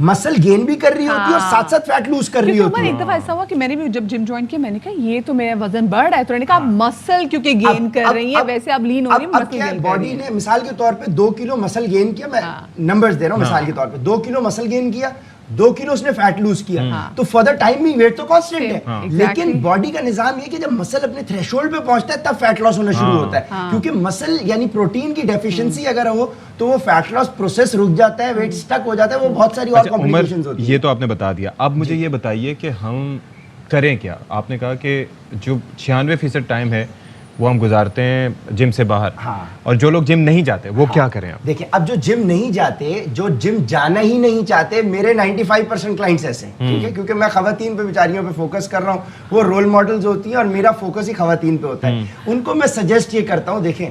मसल गेन भी कर रही होती है और साथ साथ फैट लूज कर रही होती है। एक दफा ऐसा हुआ कि मैंने भी जब जिम ज्वाइन किया, मैंने कहा ये तो मेरा वजन बढ़ रहा है, तो मैंने कहा मसल क्योंकि गेन कर रही है, वैसे अब लीन हो रही है, मसल गेन कर रही है। बॉडी ने मिसाल के तौर पे 2 किलो मसल गेन किया, मैं नंबर्स दे रहा हूँ मिसाल के तौर पे, 2 किलो मसल गेन किया, 2 किलो उसने फैट लूज किया, तो फॉर द टाइमिंग वेट तो कांस्टेंट है, लेकिन बॉडी का निजाम ये कि जब मसल अपने थ्रेशोल्ड पे पहुंचता है तब फैट लॉस होना शुरू होता है, क्योंकि मसल यानी प्रोटीन की डेफिशिएंसी अगर हो तो वो फैट लॉस प्रोसेस रुक जाता है, वेट स्टक हो जाता है, वो बहुत सारी और कॉम्प्लिकेशंस होती है। ये तो आपने बता दिया, अब मुझे ये बताइए कि हम करें क्या। आपने कहा कि जो 96% टाइम है वो हम गुजारते हैं जिम से बाहर, और जो लोग जिम नहीं जाते वो क्या करें आप? देखिए, अब जो जिम नहीं जाते, जो जिम जाना ही नहीं चाहते, मेरे 95% क्लाइंट्स ऐसे हैं, ठीक है, क्योंकि मैं खवातीन पे बेचारियों पे फोकस कर रहा हूँ, वो रोल मॉडल्स होती हैं और मेरा फोकस ही खवातीन पे होता है। उनको मैं सजेस्ट ये करता हूँ, देखें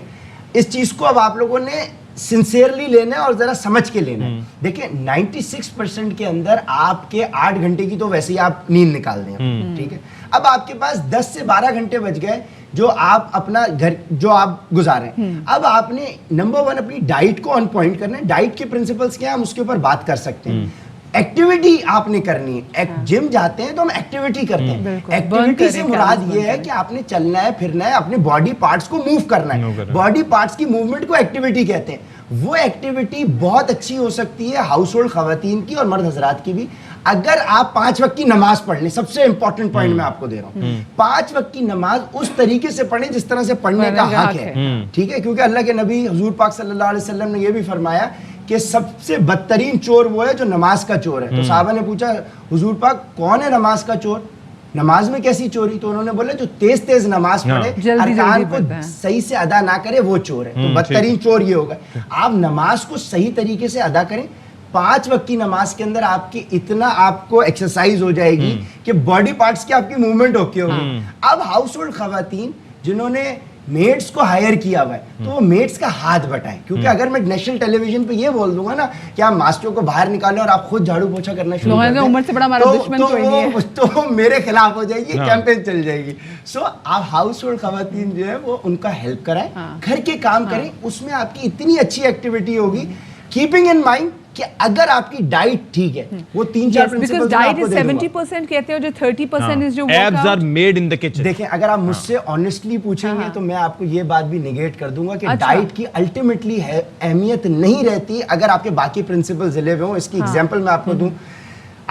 इस चीज को अब आप लोगों ने सिंसियरली लेना है और जरा समझ के लेना है। देखिए 96% के अंदर आपके 8 घंटे की तो वैसे ही आप नींद निकाल दें, ठीक है। अब आपके पास 10 से 12 घंटे बच गए जो आप अपना घर जो आप गुजारें। अब आपने नंबर 1 अपनी डाइट को ऑन पॉइंट करना है। डाइट के प्रिंसिपल्स क्या है हम उसके ऊपर बात कर सकते हैं। एक्टिविटी आपने करनी है, जिम जाते हैं तो हम एक्टिविटी करते हैं, एक्टिविटी से मुराद ये है कि आपने चलना है, फिरना है, अपने बॉडी पार्ट्स को मूव करना है, बॉडी पार्ट्स की मूवमेंट को एक्टिविटी कहते हैं। वो एक्टिविटी बहुत अच्छी हो सकती है हाउस होल्ड खवातीन की और मर्द हजरात की भी, अगर आप 5 वक्त की नमाज पढ़ लें। सबसे इंपॉर्टेंट पॉइंट मैं आपको दे रहा हूँ, 5 वक्त की नमाज उस तरीके से पढ़ें जिस तरह से पढ़ने का हक है, ठीक है, क्योंकि अल्लाह के नबी हुजूर पाक सल्लल्लाहु अलैहि वसल्लम ने यह भी फरमाया कि सबसे बदतरीन चोर वो है जो नमाज का चोर है। तो साहबा ने पूछा हुजूर पाक कौन है नमाज का चोर, नमाज में कैसी चोरी? तो उन्होंने बोला जो तेज तेज नमाज पढ़े, अरकान को सही से अदा ना करे वो चोर है। तो बदतरीन चोर ये होगा। आप नमाज को सही तरीके से अदा करें, 5 वक्त की नमाज के अंदर आपकी इतना आपको एक्सरसाइज हो जाएगी कि बॉडी पार्ट्स की आपकी मूवमेंट होके होगी। अब हाउस होल्ड खवातीन जिन्होंने मेड्स को हायर किया हुआ है तो वो मेड्स का हाथ बटाएं, क्योंकि अगर मैं नेशनल टेलीविजन पे ये बोल दूंगा ना कि आप मास्टरों को बाहर निकालें और आप खुद झाड़ू पोछा करना शुरू कर दें, उम्र से बड़ा हमारा दुश्मन कोई नहीं है, तो मेरे खिलाफ हो जाएगी, कैंपेन चल जाएगी। सो आप हाउस होल्ड खवातीन जो है वो उनका हेल्प कराएं, घर के काम करें, उसमें आपकी इतनी अच्छी एक्टिविटी होगी, कीपिंग इन माइंड कि अगर आपकी डाइट ठीक है, वो 3-4 प्रिंसिपल्स डाइट इज 70% कहते हो, जो 30% इज जो abs are made in the kitchen. देखिए अगर आप मुझसे ऑनेस्टली पूछेंगे तो मैं आपको ये बात भी निगेट कर दूंगा कि डाइट की अल्टीमेटली अहमियत नहीं रहती अगर आपके बाकी प्रिंसिपल जिले हुए हों। इसकी एग्जांपल मैं आपको दूं,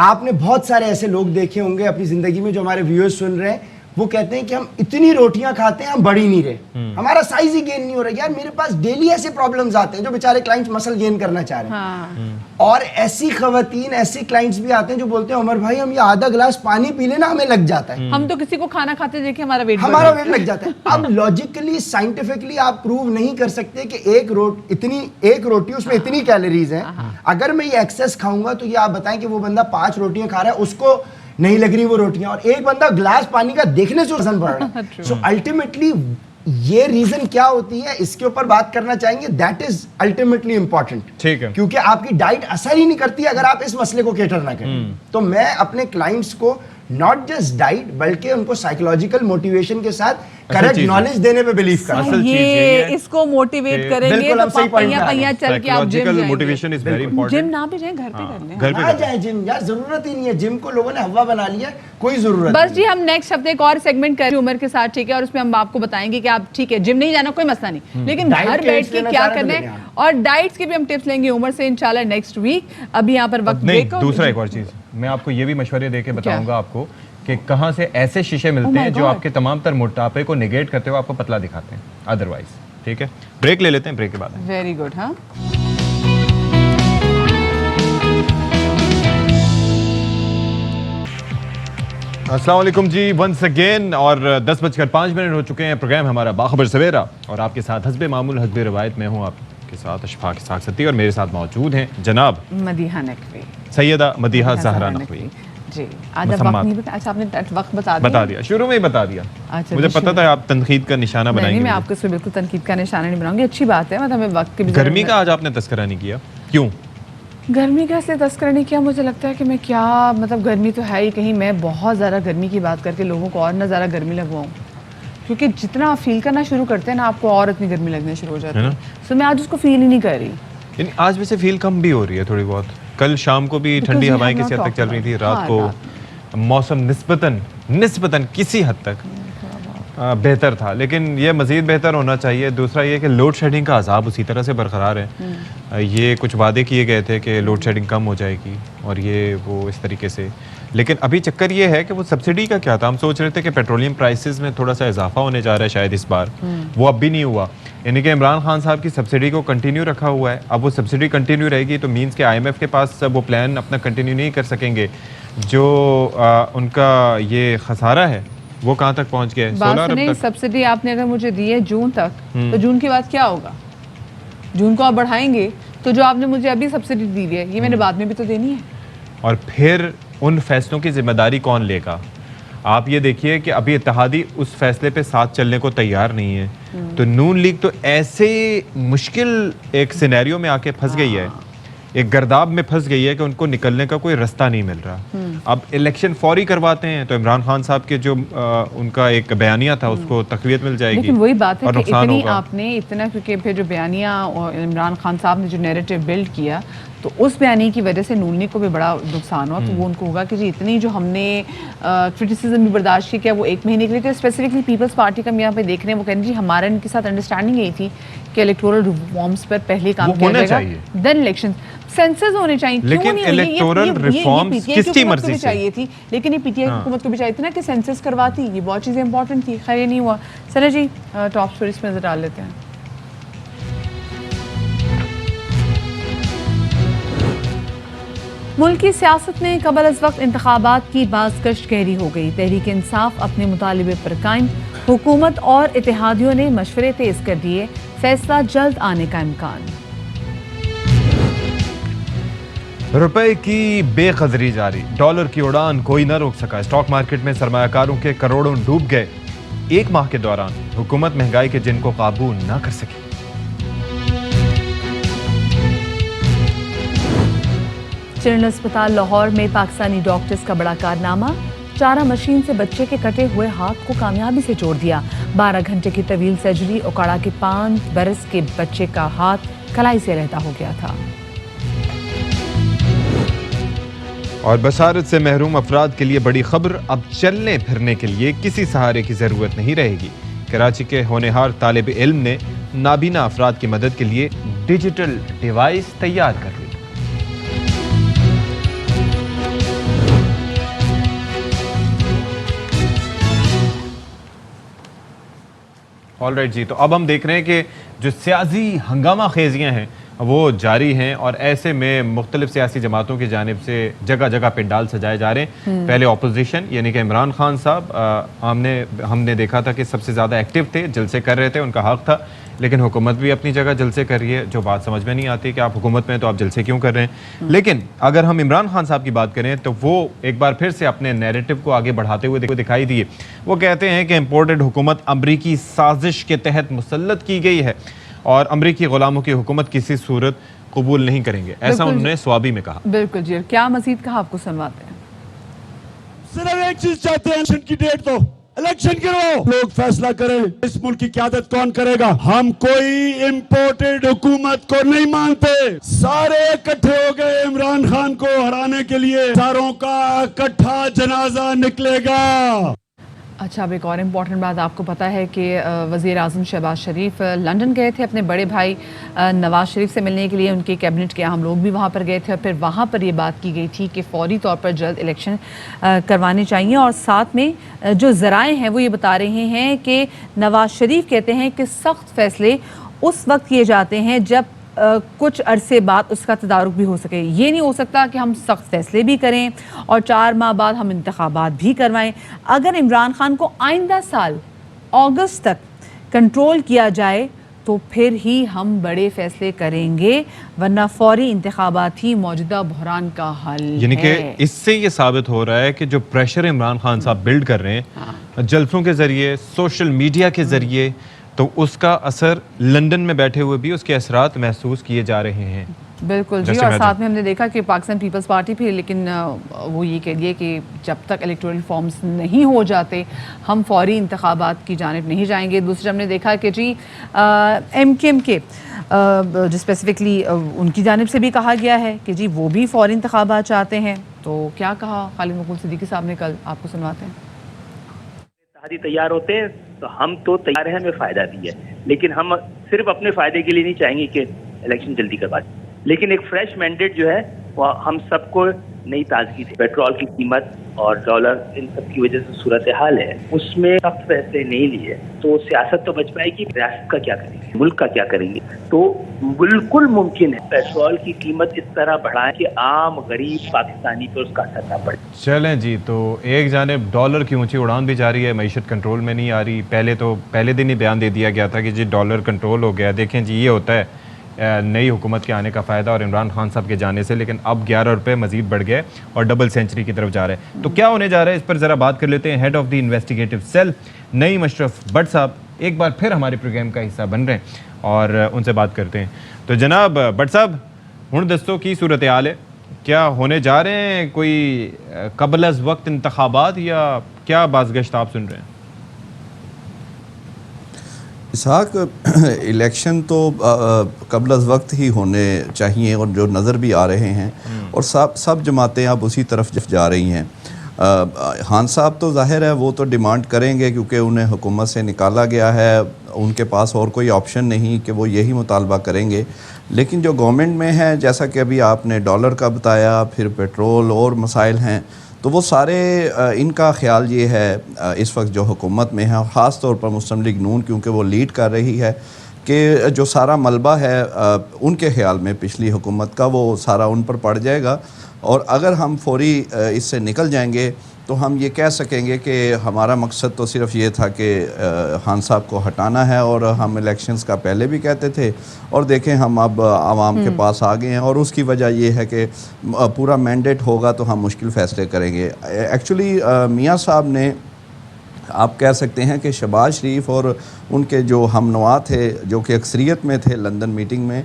आपने बहुत सारे ऐसे लोग देखे होंगे अपनी जिंदगी में जो हमारे व्यूअर्स सुन रहे हैं, वो कहते हैं कि हम इतनी रोटियां खाते हैं हम बढ़ ही नहीं रहे, हमारा साइज ही गेन नहीं हो रहा। यार मेरे पास डेली ऐसे प्रॉब्लम्स आते हैं जो बेचारे क्लाइंट्स मसल गेन करना चाह रहे हैं, और ऐसी खवातीन ऐसे क्लाइंट्स भी आते हैं जो बोलते हैं उमर भाई हम ये आधा ग्लास पानी पी लेना हमें लग जाता है। हम तो किसी को खाना खाते देखे हमारा वेट लग जाता है। अब लॉजिकली साइंटिफिकली आप प्रूव नहीं कर सकते कि एक रोटी उसमें इतनी कैलोरीज हैं, अगर मैं ये एक्सेस खाऊंगा तो ये आप बताएं कि वो बंदा 5 रोटियां खा रहा है उसको नहीं लग रही वो रोटियां, और एक बंदा ग्लास पानी का देखने से वजन बढ़ रहा है। सो अल्टीमेटली ये रीजन क्या होती है इसके ऊपर बात करना चाहेंगे, दैट इज अल्टीमेटली इंपॉर्टेंट, ठीक है, क्योंकि आपकी डाइट असर ही नहीं करती अगर आप इस मसले को केटर ना करें। तो मैं अपने क्लाइंट्स को नॉट जस्ट डाइट बल्कि उनको साइकोलॉजिकल मोटिवेशन के साथ करेक्ट नॉलेज देने पे बिलीव करता हूं। ये इसको मोटिवेट करेंगे तो पहिया चल के आप जिम जाएंगे। Motivation is very important. Gym ना भी जाए घर पे कर लें, घर पे ना जाए जिम, यार जरूरत ही नहीं है, जिम को लोगों ने हवा बना लिया, कोई जरूरत बस जी। हम नेक्स्ट हफ्ते एक और सेगमेंट करें उमर के साथ, ठीक है, और उसमें हम आपको बताएंगे कि आप ठीक है जिम नहीं जाना कोई मसला नहीं, लेकिन घर बैठ के क्या करना है, और डाइट्स के भी हम टिप्स लेंगे उमर से इंशाल्लाह नेक्स्ट वीक। अभी यहाँ पर वक्त ब्रेक। दूसरा एक और चीज मैं आपको ये भी मशवरे देके बताऊंगा आपको कि कहाँ से ऐसे शीशे मिलते हैं जो आपके तमाम तर मोटापे को निगेट करते हुए आपको पतला दिखाते हैं। अदरवाइज ठीक है, ब्रेक ले लेते हैं, ब्रेक के बाद वेरी गुड। हाँ, अस्सलाम वालेकुम जी, वंस अगेन। और 10:05 हो चुके हैं। प्रोग्राम हमारा बाखबर सवेरा और आपके साथ हस्बे मामूल हस्बे रवायत में हूँ आपके साथ अशफाक इसाक सत्ती, और मेरे साथ मौजूद हैं जनाब मदीहा नकवी, सैयदा मदीहा ज़हरा नकवी जी। आज आप वक्त नहीं अच्छा, आपने वक्त बता दिया, शुरू में ही बता दिया। अच्छा, मुझे पता था आप तनकीद का निशाना नहीं, बनाएंगे। मैं आपको इसमें बिल्कुल तनकीद का निशाना नहीं बनाऊंगी, अच्छी बात है। मतलब हमें वक्त की भी गर्मी जरूरत का आज आपने तस्करा नहीं किया, क्यों? गर्मी का इसलिए तस्करा नहीं किया, मुझे लगता है कि मैं क्या, मतलब गर्मी तो है ही, कहीं मैं बहुत ज़्यादा गर्मी की बात करके लोगों को और ना ज़्यादा गर्मी लगवाऊँ, क्योंकि जितना आप फील करना शुरू करते हैं ना, आपको और इतनी गर्मी लगने शुरू हो जाती है। सो मैं आज उसको फील ही नहीं कर रही। आज वैसे फील कम भी हो रही है थोड़ी बहुत। कल शाम को भी ठंडी हवाएं किसी हद तक चल रही थी, रात को मौसम निस्बतन किसी हद तक बेहतर था, लेकिन ये मज़ीद बेहतर होना चाहिए। दूसरा ये कि लोड शेडिंग का अजाब उसी तरह से बरकरार है। ये कुछ वादे किए गए थे कि लोड शेडिंग कम हो जाएगी और ये वो इस तरीके से, लेकिन अभी चक्कर ये है कि वो सब्सिडी का क्या था। हम सोच रहे थे कि पेट्रोलियम प्राइसेस में थोड़ा सा इजाफा होने जा रहा है शायद इस बार, वो अब भी नहीं हुआ। यानी कि इमरान खान साहब की सब्सिडी को कंटिन्यू रखा हुआ है। अब वो सब्सिडी कंटिन्यू रहेगी तो मीन्स के IMF के पास वो प्लान अपना कंटिन्यू नहीं कर सकेंगे। जो उनका ये खसारा है वो कहाँ तक पहुँच गया है? 16 अरब तक। सब्सिडी आपने अगर मुझे दी है जून तक, तो जून के बाद क्या होगा? जून को आप बढ़ाएंगे तो जो आपने मुझे अभी सब्सिडी दी है ये मैंने बाद में भी तो देनी है। और फिर उन फैसलों की जिम्मेदारी कौन लेगा? आप ये देखिए कि अभी इत्तेहादी उस फैसले पे साथ चलने को तैयार नहीं है, तो नून लीग तो ऐसे मुश्किल एक सिनेरियो में आके फंस गई है, एक गर्दाब में फंस गई है कि उनको निकलने का कोई रास्ता नहीं मिल रहा। अब इलेक्शन फौरी करवाते हैं तो इमरान खान साहब के जो उनका एक बयानिया था उसको तकवीत मिल जाएगी। लेकिन वही बात है कि इतनी होगा। आपने इतना, क्योंकि फिर जो बयानिया और इमरान खान साहब ने जो नैरेटिव बिल्ड किया, तो उस बयानी की वजह से नून लीग को भी बड़ा नुकसान हुआ। तो वो उनको होगा कि जी इतनी जो हमने क्रिटिसिज्म भी बर्दाश्त की, क्या वो 1 महीने के लिए? स्पेसिफिकली पीपल्स पार्टी का हम यहाँ पे देख रहे हैं, वो कह रहे हैं जी हमारा इनके साथ अंडरस्टैंडिंग यही थी कि इलेक्टोरल रिफॉर्म्स पर पहले काम किया जाएगा, देन इलेक्शन, सेंसस होने चाहिए। लेकिन इलेक्टोरल रिफॉर्म्स किसकी मर्जी से चाहिए थी? लेकिन ये पीटीआई हुकूमत को भी चाहिए थी ना कि सेंसस करवाती, ये बहुत चीज़ें इंपॉर्टेंट थी। खैर ये नहीं हुआ। चले जी टॉप स्टोरीज में नजर डाल लेते हैं। मुल्क की सियासत में कबल अज़ वक्त इंतखाबात की बाज़गश्त गहरी हो गई। तहरीक इंसाफ अपने मुतालिबे पर कायम, हुकूमत और इत्तेहादियों ने मशवरे तेज कर दिए, फैसला जल्द आने का इम्कान। रुपए की बेकदरी जारी, डॉलर की उड़ान कोई न रोक सका। स्टॉक मार्केट में सरमायाकारों के करोड़ों डूब गए। एक माह के दौरान हुकूमत महंगाई के जिन को काबू न कर सकी। जनरल अस्पताल लाहौर में पाकिस्तानी डॉक्टर्स का बड़ा कारनामा, चारा मशीन से बच्चे के कटे हुए हाथ को कामयाबी से जोड़ दिया। 12 घंटे की तवील सर्जरी, ओकाड़ा के 5 बरस के बच्चे का हाथ कलाई से अलहदा हो गया था। और बसारत से महरूम अफराद के लिए बड़ी खबर, अब चलने फिरने के लिए किसी सहारे की जरूरत नहीं रहेगी। कराची के होनहार तालिब इल्म ने नाबीना अफराद की मदद के लिए डिजिटल डिवाइस तैयार कर ली। ऑलराइट जी, तो अब हम देख रहे हैं कि जो सियासी हंगामा खेजियाँ हैं वो जारी हैं, और ऐसे में मुख्तलिफ सियासी जमातों की जानिब से जगह जगह पंडाल सजाए जा रहे हैं। पहले अपोजिशन यानी कि इमरान खान साहब हमने देखा था कि सबसे ज़्यादा एक्टिव थे, जलसे कर रहे थे, उनका हक था। लेकिन हुकूमत भी अपनी जगह जलसे कर रही है। जो बात समझ में नहीं आती कि आप हुकूमत में तो आप जलसे क्यों कर रहे हैं। लेकिन अगर हम इमरान खान साहब की बात करें तो वो एक बार फिर से अपने नैरेटिव को आगे बढ़ाते हुए दिखाई दिए। वो कहते हैं कि इम्पोर्टेड हुकूमत अमरीकी साजिश के तहत मुसल्लत की गई है और अमरीकी गुलामों की हुकूमत किसी सूरत कबूल नहीं करेंगे, ऐसा उन्होंने स्वाबी में कहा। बिल्कुल जी, क्या मजीद कहा आपको सुनवाते हैं। सिर्फ एक चीज चाहते हैं, इलेक्शन की डेट दो, इलेक्शन करवाओ, लोग फैसला करें इस मुल्क की क़यादत कौन करेगा। हम कोई इम्पोर्टेड हुकूमत को नहीं मानते। सारे इकट्ठे हो गए इमरान खान को हराने के लिए, सारों का इकट्ठा जनाजा निकलेगा। अच्छा, अब एक और इम्पॉर्टेंट बात, आपको पता है कि वज़ीर आज़म शहबाज शरीफ लंदन गए थे अपने बड़े भाई नवाज़ शरीफ से मिलने के लिए। उनके कैबिनेट के हम लोग भी वहाँ पर गए थे और फिर वहाँ पर ये बात की गई थी कि फौरी तौर पर जल्द इलेक्शन करवाने चाहिए। और साथ में जो ज़राए हैं वो ये बता रहे हैं कि नवाज़ शरीफ कहते हैं कि सख्त फ़ैसले उस वक्त किए जाते हैं जब कुछ अरसे बाद उसका तदारुक भी हो सके। ये नहीं हो सकता कि हम सख्त फैसले भी करें और 4 माह बाद हम इंतखाबात भी करवाएं। अगर इमरान खान को आइंदा साल अगस्त तक कंट्रोल किया जाए तो फिर ही हम बड़े फैसले करेंगे, वरना फौरी इंतखाबात ही मौजूदा बहरान का हल है। यानी कि इससे ये साबित हो रहा है कि जो प्रेशर इमरान खान साहब बिल्ड कर रहे हैं जलसों के ज़रिए, सोशल मीडिया के ज़रिए, तो उसका असर लंदन में बैठे हुए भी उसके असरात महसूस किए जा रहे हैं। बिल्कुल जी। और साथ में हमने देखा कि पाकिस्तान पीपल्स पार्टी भी, लेकिन वो ये कह दिए कि जब तक इलेक्टोरल फॉर्म्स नहीं हो जाते हम फौरी इंतखाबात की जानिब नहीं जाएंगे। दूसरा हमने देखा कि जी MKM के जो स्पेसिफिकली उनकी जानिब से भी कहा गया है कि जी वो भी फौरी इंतखाबात चाहते हैं। तो क्या कहा खालिद मकबूल सिद्दीकी साहब ने कल, आपको सुनवाते हैं। तैयार होते हैं तो हम तो तैयार हैं, हमें फायदा भी है, लेकिन हम सिर्फ अपने फायदे के लिए नहीं चाहेंगे कि इलेक्शन जल्दी करवा दें। लेकिन एक फ्रेश मैंडेट जो है वो हम सबको नई ताजगी थी। पेट्रोल की कीमत और डॉलर इन सब की वजह से सूरत हाल है, उसमें सख्त फैसले नहीं लिए तो सियासत तो बच पाएगी, रियासत का क्या करेंगे, मुल्क का क्या करेंगे। तो बिल्कुल मुमकिन है पेट्रोल की कीमत इस तरह बढ़ाएं कि आम गरीब पाकिस्तानी पर उसका असर ना पड़े। चलें जी, तो एक जानिब डॉलर की ऊंची उड़ान भी जारी है, मईशत कंट्रोल में नहीं आ रही। पहले दिन ही बयान दे दिया गया था कि जी डॉलर कंट्रोल हो गया। देखें जी, ये होता है नई हुकूमत के आने का फ़ायदा और इमरान खान साहब के जाने से। लेकिन अब 11 रुपये मज़ीद बढ़ गए और डबल सेंचुरी की तरफ जा रहे हैं। तो क्या होने जा रहा है, इस पर ज़रा बात कर लेते हैं। Head of the investigative cell Naeem Ashraf Bhat साहब एक बार फिर हमारे प्रोग्राम का हिस्सा बन रहे हैं और उनसे बात करते हैं। तो जनाब भट्ट साहब, हुण दस्तो की सूरत हाल है, क्या होने जा रहे हैं कोई कबल अज़ वक्त इंतखाबात या क्या बाज़गश्त आप सुन रहे हैं? इसहाक, इलेक्शन तो कबल अज़ वक्त ही होने चाहिए और जो नज़र भी आ रहे हैं और सब जमातें अब उसी तरफ जा रही हैं। खान साहब तो ज़ाहिर है वो तो डिमांड करेंगे क्योंकि उन्हें हुकूमत से निकाला गया है, उनके पास और कोई ऑप्शन नहीं कि वो यही मुतालबा करेंगे। लेकिन जो गवर्नमेंट में है, जैसा कि अभी आपने डॉलर का बताया, फिर पेट्रोल और मसाइल हैं, तो वो सारे इनका ख्याल ये है इस वक्त जो हुकूमत में है, ख़ास तौर पर मुस्लिम लीग नून क्योंकि वो लीड कर रही है, कि जो सारा मलबा है उनके ख्याल में पिछली हुकूमत का वो सारा उन पर पड़ जाएगा। और अगर हम फौरी इससे निकल जाएंगे तो हम ये कह सकेंगे कि हमारा मकसद तो सिर्फ ये था कि खान साहब को हटाना है, और हम इलेक्शंस का पहले भी कहते थे और देखें हम अब आवाम के पास आ गए हैं और उसकी वजह ये है कि पूरा मैंडेट होगा तो हम मुश्किल फ़ैसले करेंगे। एक्चुअली मियाँ साहब ने, आप कह सकते हैं कि शहबाज शरीफ और उनके जो हमनवा थे जो कि अक्सरियत में थे लंदन मीटिंग में,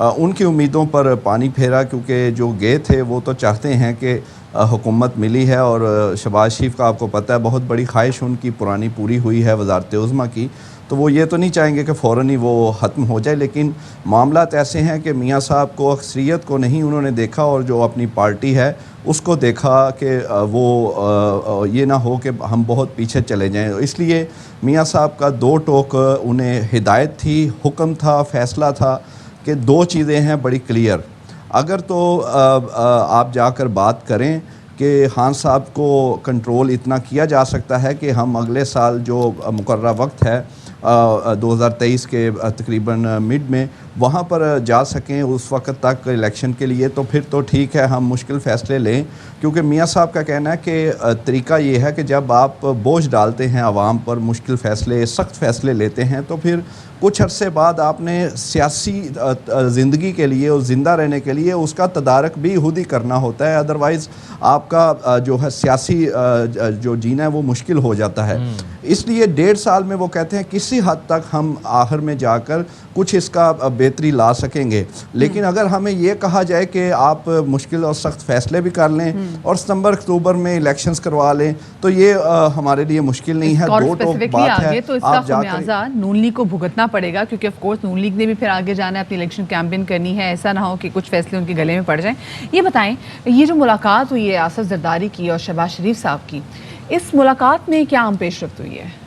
उनकी उम्मीदों पर पानी फेरा, क्योंकि जो गए थे वो तो चाहते हैं कि हुकूमत मिली है और शहबाज शरीफ का आपको पता है बहुत बड़ी ख्वाहिश उनकी पुरानी पूरी हुई है वज़ारत उज़्मा की, तो वो ये तो नहीं चाहेंगे कि फ़ौरन ही वो ख़त्म हो जाए। लेकिन मामलात ऐसे हैं कि मियाँ साहब को अक्सरियत को नहीं उन्होंने देखा और जो अपनी पार्टी है उसको देखा कि वो ये ना हो कि हम बहुत पीछे चले जाएं। इसलिए मियाँ साहब का दो टोक उन्हें हिदायत थी, हुक्म था, फ़ैसला था कि दो चीज़ें हैं बड़ी क्लियर। अगर तो आप जाकर बात करें कि खान साहब को कंट्रोल इतना किया जा सकता है कि हम अगले साल जो मुकर्रर वक्त है 2023 के तकरीबन मिड में वहाँ पर जा सकें उस वक्त तक इलेक्शन के लिए, तो फिर तो ठीक है हम मुश्किल फ़ैसले लें। क्योंकि मियाँ साहब का कहना है कि तरीका ये है कि जब आप बोझ डालते हैं आवाम पर, मुश्किल फ़ैसले, सख्त फ़ैसले लेते हैं, तो फिर कुछ अरसे बाद आपने सियासी ज़िंदगी के लिए और ज़िंदा रहने के लिए उसका तदारक भी खुद ही करना होता है, अदरवाइज़ आपका जो है सियासी जो जीना है वो मुश्किल हो जाता है। इसलिए 1.5 साल में वो कहते हैं किसी हद तक हम आखिर में जाकर कुछ इसका बेहतरी ला सकेंगे। लेकिन अगर हमें ये कहा जाए कि आप मुश्किल और सख्त फ़ैसले भी कर लें और सितंबर अक्टूबर में इलेक्शंस करवा लें, तो ये हमारे लिए मुश्किल नहीं है। दो टोक बात है, तो इसका खुमियाजा नून लीग को भुगतना पड़ेगा, क्योंकि ऑफ कोर्स नून लीग ने भी फिर आगे जाना है, अपनी इलेक्शन कैंपेन करनी है। ऐसा ना हो कि कुछ फैसले उनके गले में पड़ जाएं। ये बताएं, ये जो मुलाकात हुई है आसिफ जरदारी की और शहबाज शरीफ साहब की, इस मुलाकात में क्या आम पेशरफ्त हुई है?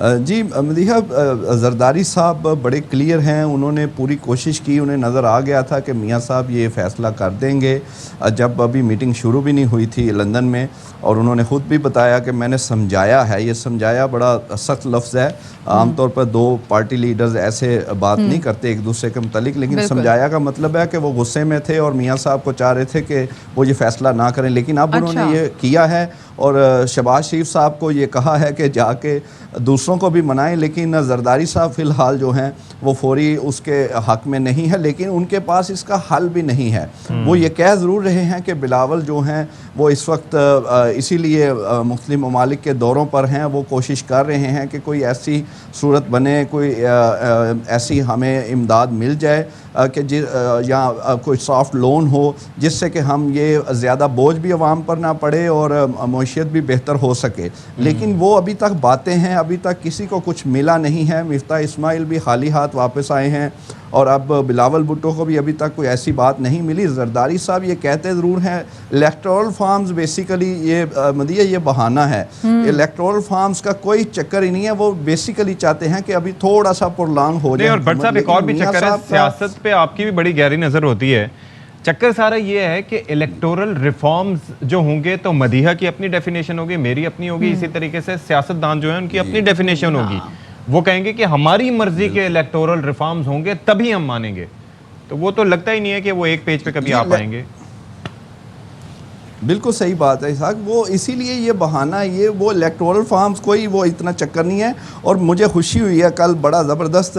जी मदीहा, जरदारी साहब बड़े क्लियर हैं, उन्होंने पूरी कोशिश की, उन्हें नज़र आ गया था कि मियाँ साहब ये फ़ैसला कर देंगे। जब अभी मीटिंग शुरू भी नहीं हुई थी लंदन में, और उन्होंने ख़ुद भी बताया कि मैंने समझाया है, ये समझाया बड़ा सख्त लफ्ज़ है, आमतौर पर दो पार्टी लीडर्स ऐसे बात नहीं करते एक दूसरे के मुतालिक, लेकिन समझाया का मतलब है कि वो गुस्से में थे और मियाँ साहब को चाह रहे थे कि वो ये फ़ैसला ना करें, लेकिन अब उन्होंने ये किया है। और शहबाज शरीफ साहब को ये कहा है कि जाके दूसरों को भी मनाएं, लेकिन जरदारी साहब फ़िलहाल जो हैं वो फौरी उसके हक़ में नहीं है, लेकिन उनके पास इसका हल भी नहीं है। वो ये कह ज़रूर रहे हैं कि बिलावल जो हैं वो इस वक्त इसीलिए मुस्लिम ममालिक के दौरों पर हैं, वो कोशिश कर रहे हैं कि कोई ऐसी सूरत बने, कोई ऐसी हमें इमदाद मिल जाए कि या कोई सॉफ्ट लोन हो जिससे कि हम ये ज़्यादा बोझ भी आवाम पर ना पड़े और मईशत भी बेहतर हो सके। लेकिन वो अभी तक बातें हैं, अभी तक किसी को कुछ मिला नहीं है। मिफ्ता इस्माइल भी खाली हाथ वापस आए हैं और अब बिलावल भुट्टो को भी अभी तक कोई ऐसी बात नहीं मिली। जरदारी साहब ये कहते ज़रूर हैं इलेक्टोरल फार्म्स बेसिकली ये मदिया ये बहाना है, इलेक्टोरल फार्म्स का कोई चक्कर ही नहीं है। वो बेसिकली चाहते हैं कि अभी थोड़ा सा प्रोलॉन्ग हो जाए। और भट्ट साहब एक और भी चक्कर है, सियासत पे आपकी भी बड़ी गहरी नज़र होती है। चक्कर सारा ये है कि इलेक्टोरल रिफॉर्म्स जो होंगे तो मदीहा की अपनी डेफिनेशन होगी, मेरी अपनी होगी, इसी तरीके से सियासतदान जो है उनकी अपनी डेफिनेशन होगी। वो कहेंगे कि हमारी मर्जी के इलेक्टोरल रिफॉर्म्स होंगे तभी हम मानेंगे, तो वो तो लगता ही नहीं है कि वो एक पेज पे कभी आ पाएंगे। बिल्कुल सही बात है इसहाक, वो इसीलिए ये बहाना, ये वो इलेक्टोरल फार्म्स कोई वो इतना चक्कर नहीं है। और मुझे खुशी हुई है, कल बड़ा ज़बरदस्त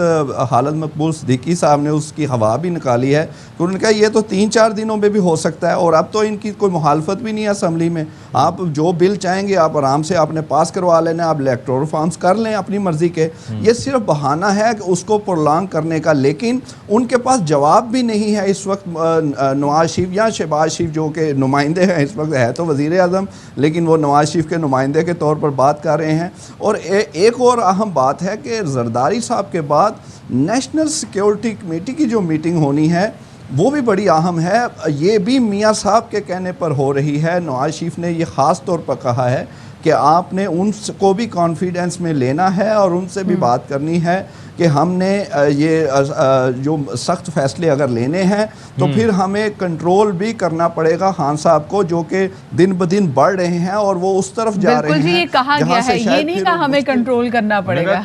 हालत मकबूल सिद्दीकी साहब ने उसकी हवा भी निकाली है कि उन्होंने कहा ये तो 3-4 दिनों में भी हो सकता है, और अब तो इनकी कोई मुखालफत भी नहीं है असम्बली में। आप जो बिल चाहेंगे आप आराम से आपने पास करवा लेना, आप इलेक्टोरल फार्म्स कर लें अपनी मर्ज़ी के। ये सिर्फ बहाना है कि उसको प्रोलॉन्ग करने का, लेकिन उनके पास जवाब भी नहीं है इस वक्त। नवाज शरीफ या शहबाज शरीफ जो कि नुमाइंदे हैं इस वक्त, है तो वज़ीर आज़म, लेकिन वो नवाज शरीफ के नुमाइंदे के तौर पर बात कर रहे हैं। और एक और अहम बात है कि जरदारी साहब के बाद नेशनल सिक्योरिटी कमेटी की जो मीटिंग होनी है वो भी बड़ी अहम है। ये भी मियाँ साहब के कहने पर हो रही है। नवाज शरीफ ने ये ख़ास तौर पर कहा है कि आपने उनको भी कॉन्फिडेंस में लेना है और उनसे भी बात करनी है कि हमने ये जो सख्त फैसले अगर लेने हैं तो फिर हमें कंट्रोल भी करना पड़ेगा खान साहब को, जो कि दिन ब दिन बढ़ रहे हैं और वो उस तरफ जा रहे हैं। जी ये कहा गया है, ये नहीं कहा हमें कंट्रोल करना पड़ेगा,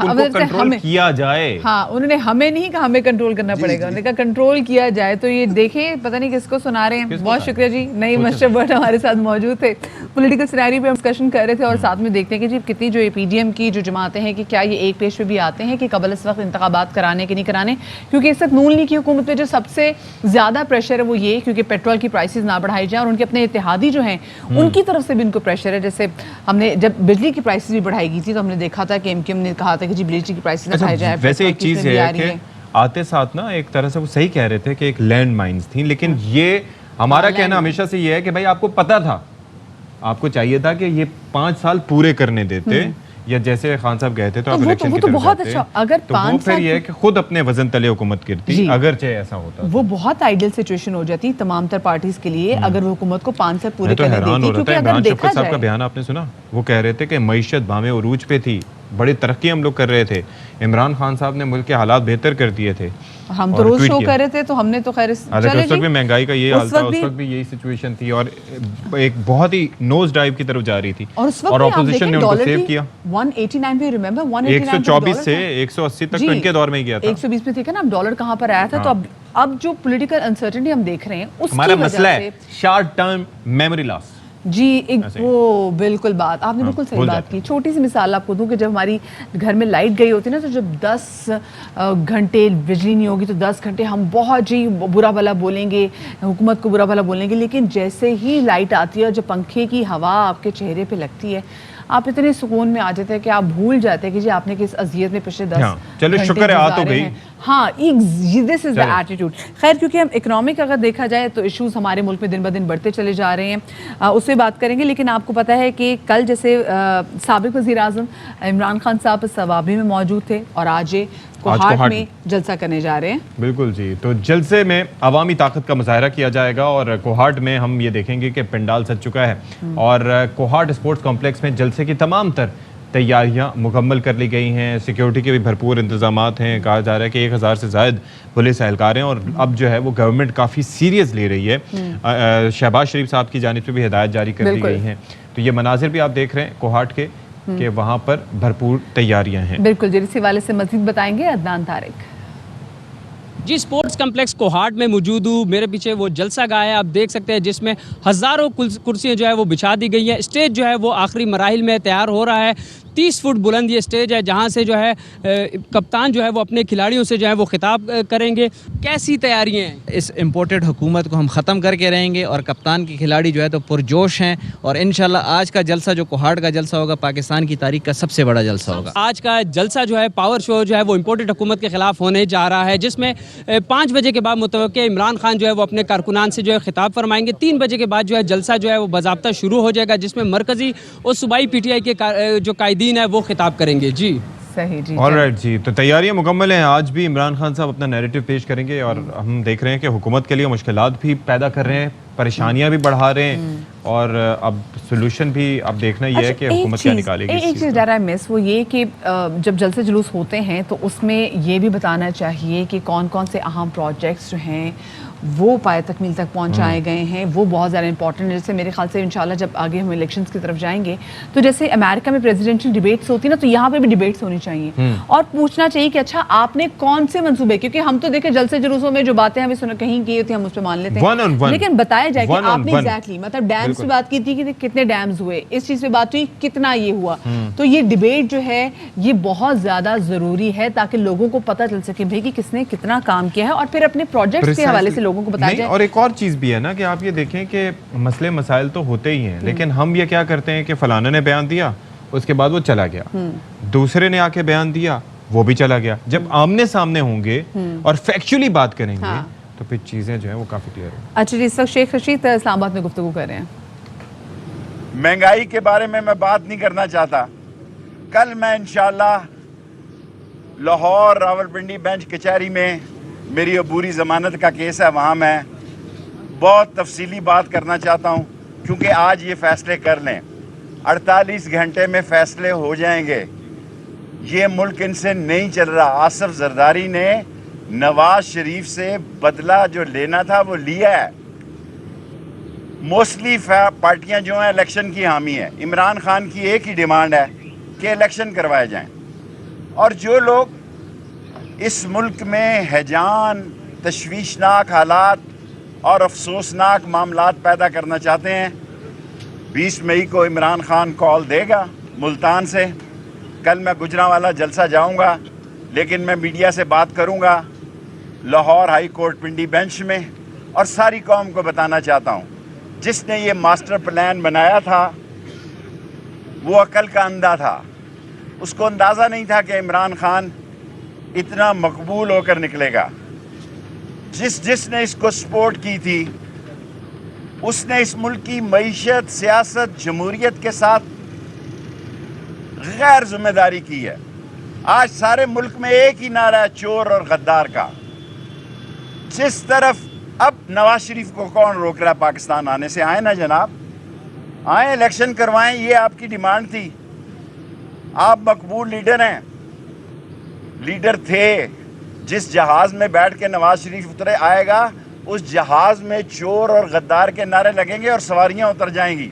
हमें किया जाए। हाँ, उन्होंने हमें नहीं कहा हमें कंट्रोल करना पड़ेगा, उन्होंने कहा कंट्रोल किया जाए। तो ये देखें, पता नहीं किसको सुना रहे हैं। बहुत शुक्रिया जी, नई मशरफ भट्ट हमारे साथ मौजूद थे। पॉलिटिकल सिनेरियो पे हम डिस्कशन कर रहे थे और साथ में देखते हैं कि जी कितनी जो पीडीएम की जो जमातें हैं कि क्या ये एक पेज पे भी आते हैं कि कबल इस वक्त इंतखाबात कराने कि नहीं कराने। क्योंकि इस वक्त नून लीग की हुकूमत पे जो सबसे ज़्यादा प्रेशर है वो ये, क्योंकि पेट्रोल की प्राइसेस ना बढ़ाई जाए और उनके अपने इत्तेहादी जो हैं उनकी तरफ से भी इनको प्रेशर है। जैसे हमने जब बिजली की प्राइसेस भी बढ़ाई गई थी तो हमने देखा था कि एमक्यूएम ने कहा था कि जी बिजली की प्राइसेस ना बढ़ाई जाए। वैसे एक चीज़ है कि आते साथ ना एक तरह से वो सही कह रहे थे कि एक लैंड माइंस थी, लेकिन ये हमारा कहना हमेशा से ये है कि भाई आपको पता था, आपको चाहिए था कि ये 5 साल पूरे करने देते, या जैसे खान साहब गए थे तो आप इलेक्शन की तरफ बहुत जाते, अच्छा। अगर तो वो फिर ये है कि खुद अपने वजन तले हुकूमत करती, अगर चाहे ऐसा होता वो बहुत आइडियल सिचुएशन हो जाती तमाम तर पार्टीज के लिए अगर वो हुकूमत को 5 साल पूरे करने देती। क्योंकि अगर देखा जाए का बयान आपने सुना, वो कह रहे थे कि मईशत बामे उरूज पे थी, बड़ी तरक्की हम लोग कर रहे थे, इमरान खान साहब ने मुल्क के हालात बेहतर कर दिए थे, हम तो रोज शो कर रहे थे, तो हमने तो खैर उस वक्त भी महंगाई का ये हाल था, उस वक्त भी यही सिचुएशन थी और एक बहुत ही नोज डाइव की तरफ जा रही थी और ऑपोजिशन ने उनको सेव किया। 189 पे रिमेंबर 124 से 180 तक तो इनके दौर में ही गया था। 120 में थे ना, अब डॉलर कहां पर आया था। तो अब जो पॉलिटिकल अनसर्टेनिटी हम देख रहे हैं उसकी हमारा मसला है शॉर्ट टर्म मेमोरी लॉस। जी एक वो बिल्कुल बात आपने बिल्कुल सही बात की। छोटी सी मिसाल आपको दूं कि जब हमारी घर में लाइट गई होती है ना, तो जब 10 घंटे बिजली नहीं होगी तो 10 घंटे हम बहुत जी बुरा भला बोलेंगे, हुकूमत को बुरा भला बोलेंगे, लेकिन जैसे ही लाइट आती है और जब पंखे की हवा आपके चेहरे पे लगती है आप इतने सुकून में आ जाते हैं कि आप भूल जाते हैं कि जी आपने किस अजियत में पिछले 10 चलो शुक्र है आ तो गई। हाँ, दिस इज द एटीट्यूड। खैर, क्योंकि हम इकोनॉमिक अगर देखा जाए तो इश्यूज हमारे मुल्क में दिन ब दिन बढ़ते चले जा रहे हैं, उससे बात करेंगे। लेकिन आपको पता है कि कल जैसे साबिक वज़ीर आज़म इमरान खान साहब सवाबी में मौजूद थे और आज ये कोहाट में जलसा करने जा रहे हैं। बिल्कुल जी, तो जलसे में अवामी ताकत का मुजाहरा किया जाएगा और कोहाट में हम ये देखेंगे कि पंडाल सज चुका है और कोहाट स्पोर्ट्स कॉम्प्लेक्स में जलसे की तमाम तर तैयारियां मुकम्मल कर ली गई हैं। सिक्योरिटी के भी भरपूर इंतजामात हैं। कहा जा रहा है कि 1000 से ज़ायद पुलिस एहलकार हैं और अब जो है वो गवर्नमेंट काफ़ी सीरियस ले रही है। शहबाज शरीफ साहब की जानिब से भी हिदायत जारी कर दी गई हैं। तो ये मनाजिर भी आप देख रहे हैं कोहाट के कि वहाँ पर भरपूर तैयारियां हैं। बिल्कुल जी, इसी वाले से मजीद बताएंगे अदनान तारिक। जी, स्पोर्ट्स कम्प्लेक्स कोहाट में मौजूद हूँ। मेरे पीछे वो जलसा गाह है, आप देख सकते हैं, जिसमें हज़ारों कुर्सियाँ जो है वो बिछा दी गई हैं। स्टेज जो है वो आखिरी मराहिल में तैयार हो रहा है। 30 फुट बुलंद ये स्टेज है, जहाँ से जो है कप्तान जो है वो अपने खिलाड़ियों से जो है वो खिताब करेंगे। कैसी तैयारियाँ हैं? इस इम्पोर्टेड हुकूमत को हम ख़त्म करके रहेंगे और कप्तान के खिलाड़ी जो है तो पुरजोश हैं और इंशाल्लाह आज का जलसा जो कोहाट का जलसा होगा पाकिस्तान की तारीख का सबसे बड़ा जलसा होगा। आज का जलसा जो है पावर शो जो है वो इम्पोर्टेड हुकूमत के खिलाफ होने जा रहा है, जिसमें 5 बजे के बाद मुतवक्के इमरान खान जो है वो अपने कारकुनान से जो है खिताब फरमाएंगे। 3 बजे के बाद जो है जलसा जो है वो बाज़ाब्ता शुरू हो जाएगा, जिसमें मरकज़ी और सूबाई PTI के जो कायदीन है वो खिताब करेंगे। जी सही जी, ऑलराइट जी, तो तैयारियां मुकम्मल हैं। आज भी इमरान खान साहब अपना नैरेटिव पेश करेंगे और हम देख रहे हैं कि हुकूमत के लिए मुश्किलात भी पैदा कर रहे हैं, परेशानियां भी बढ़ा रहे हैं और अब सोल्यूशन भी अब देखना ये है कि हुकूमत क्या निकालेगी। एक चीज़ ज़रा मिस वो ये कि जब जलसे जुलूस होते हैं तो उसमें ये भी बताना चाहिए कि कौन कौन से अहम प्रोजेक्ट्स जो हैं वो पाए तकमील तक पहुंचाए गए हैं, वो बहुत ज़्यादा इंपॉर्टेंट है। जैसे मेरे ख्याल से इंशाल्लाह जब आगे हम इलेक्शंस की तरफ जाएंगे तो जैसे अमेरिका में प्रेसिडेंशियल डिबेट्स होती है ना, तो यहाँ पे भी डिबेट्स होनी चाहिए और पूछना चाहिए कि अच्छा आपने कौन से मंसूबे, क्योंकि हम तो देखें जलसे जुलूसों में जो बातें हमें सुना कहीं की होती है हम उस पर मान लेते हैं, लेकिन बताया जाए कि आपने एग्जैक्टली मतलब डैम्स पे बात की थी कि कितने डैम्स हुए, इस चीज़ पे बात हुई कितना ये हुआ। तो ये डिबेट जो है ये बहुत ज़्यादा ज़रूरी है ताकि लोगों को पता चल सके भाई कि किसने कितना काम किया है और फिर अपने प्रोजेक्ट्स के हवाले से लोगों को बताया जाए। और एक और चीज़ भी है ना कि आप ये देखें कि मसले मसाइल तो होते ही हैं, लेकिन हम ये क्या करते हैं कि फलाने ने बयान दिया उसके बाद वो चला गया, दूसरे ने आके बयान दिया वो भी चला गया। जब आमने सामने होंगे और फैक्चुअली बात करेंगे तो फिर चीज़ें जो है वो काफ़ी क्लियर है। अच्छा जी, इस वक्त शेख रशीद इस्लामाबाद में गुफ्तगू कर रहे हैं। महंगाई के बारे में मैं बात नहीं करना चाहता। कल मैं इंशाल्लाह लाहौर रावलपिंडी बेंच कचहरी में मेरी अबूरी ज़मानत का केस है, वहाँ मैं बहुत तफसीली बात करना चाहता हूँ क्योंकि आज ये फ़ैसले कर लें 48 घंटे में फ़ैसले हो जाएंगे। ये मुल्क इनसे नहीं चल रहा। आसिफ जरदारी ने नवाज शरीफ से बदला जो लेना था वो लिया है। मोस्टली पार्टियां जो हैं इलेक्शन की हामी है। इमरान खान की एक ही डिमांड है कि इलेक्शन करवाए जाएं और जो लोग इस मुल्क में हैजान, तशवीशनाक हालात और अफसोसनाक मामलात पैदा करना चाहते हैं, 20 मई को इमरान खान कॉल देगा मुल्तान से। कल मैं गुजरांवाला जलसा जाऊंगा, लेकिन मैं मीडिया से बात करूंगा लाहौर हाई कोर्ट पिंडी बेंच में और सारी कौम को बताना चाहता हूं जिसने ये मास्टर प्लान बनाया था वो अकल का अंधा था। उसको अंदाज़ा नहीं था कि इमरान खान इतना मकबूल होकर निकलेगा। जिसने इसको सपोर्ट की थी उसने इस मुल्क की मईशत, सियासत, जमहूरियत के साथ गैर जिम्मेदारी की है। आज सारे मुल्क में एक ही नारा है चोर और गद्दार का। जिस तरफ अब नवाज शरीफ को कौन रोक रहा है पाकिस्तान आने से? आए ना जनाब, आए, इलेक्शन करवाएं, ये आपकी डिमांड थी। आप मकबूल लीडर हैं, लीडर थे। जिस जहाज में बैठ के नवाज शरीफ उतरे आएगा उस जहाज में चोर और गद्दार के नारे लगेंगे और सवारियां उतर जाएंगी।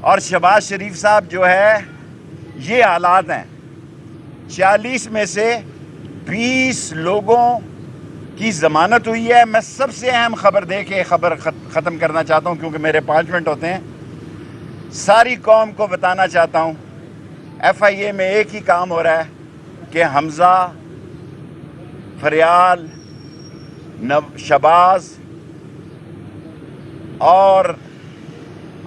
और शहबाज शरीफ साहब जो है, ये हालात हैं। 40 में से 20 लोगों की ज़मानत हुई है। मैं सबसे अहम खबर दे के खबर ख़त्म करना चाहता हूँ क्योंकि मेरे 5 मिनट होते हैं। सारी कौम को बताना चाहता हूँ FIA में एक ही काम हो रहा है कि हमज़ा, फरियाल, शहबाज और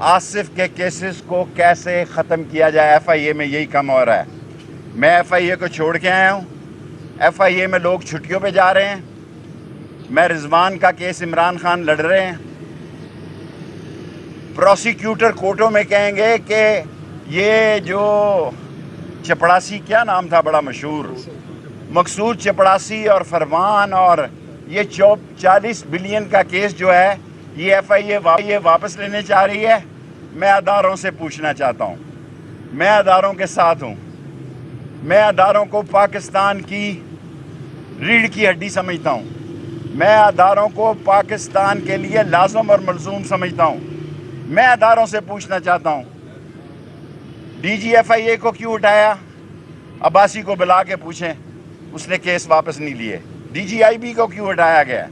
आसिफ के केसेस को कैसे ख़त्म किया जाए। FIA में यही काम हो रहा है। मैं FIA को छोड़ के आया हूँ। FIA में लोग छुट्टियों पे जा रहे हैं, मैं रिजवान का केस इमरान खान लड़ रहे हैं, प्रोसिक्यूटर कोर्टों में कहेंगे कि ये जो चपड़ासी, क्या नाम था बड़ा मशहूर, मकसूद चपड़ासी और फरमान, और ये 40 बिलियन का केस जो है ये FIA वापस लेने चाह रही है। मैं अदारों से पूछना चाहता हूँ, मैं अदारों के साथ हूँ, मैं अदारों को पाकिस्तान की रीढ़ की हड्डी समझता हूँ, मैं अदारों को पाकिस्तान के लिए लाज़िम और मलज़ूम समझता हूँ। मैं अदारों से पूछना चाहता हूँ, DG FIA को क्यों उठाया? अब्बासी को बुला के पूछें, उसने केस वापस नहीं लिए। DGIB को क्यों उठाया गया?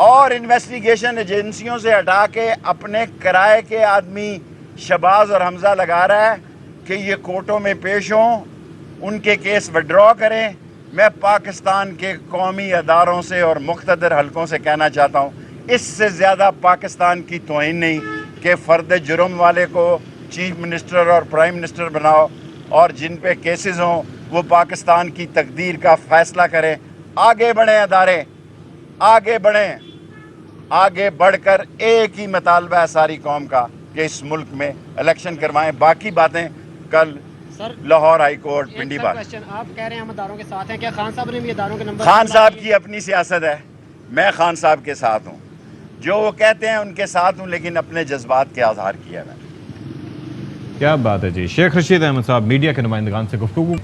और इन्वेस्टिगेशन एजेंसियों से हटा के अपने किराए के आदमी शबाज और हमजा लगा रहा है कि ये कोर्टों में पेश हों, उनके केस विड्रॉ करें। मैं पाकिस्तान के कौमी अदारों से और मुख्तदर हलकों से कहना चाहता हूँ, इससे ज़्यादा पाकिस्तान की तौहीन नहीं कि फ़र्द जुर्म वाले को चीफ मिनिस्टर और प्राइम मिनिस्टर बनाओ और जिन पे केसेस हों वो पाकिस्तान की तकदीर का फ़ैसला करें। आगे बढ़ें अदारे, आगे बढ़ें, आगे बढ़कर एक ही मुतालबा है सारी कौम का कि इस मुल्क में इलेक्शन करवाएं। बाकी बातें कल लाहौर हाई कोर्ट पिंडी बात। आप कह रहे हैं हम अदारों के साथ हैं, क्या खान साहब ने भी अदारों के नंबर? खान साहब की अपनी सियासत है, मैं खान साहब के साथ हूँ, जो वो कहते हैं उनके साथ हूँ, लेकिन अपने जज्बात के आधार किया है मैंने। क्या बात है जी। शेख रशीद अहमद साहब मीडिया के नुमाइंदगान से गुफ्तगू,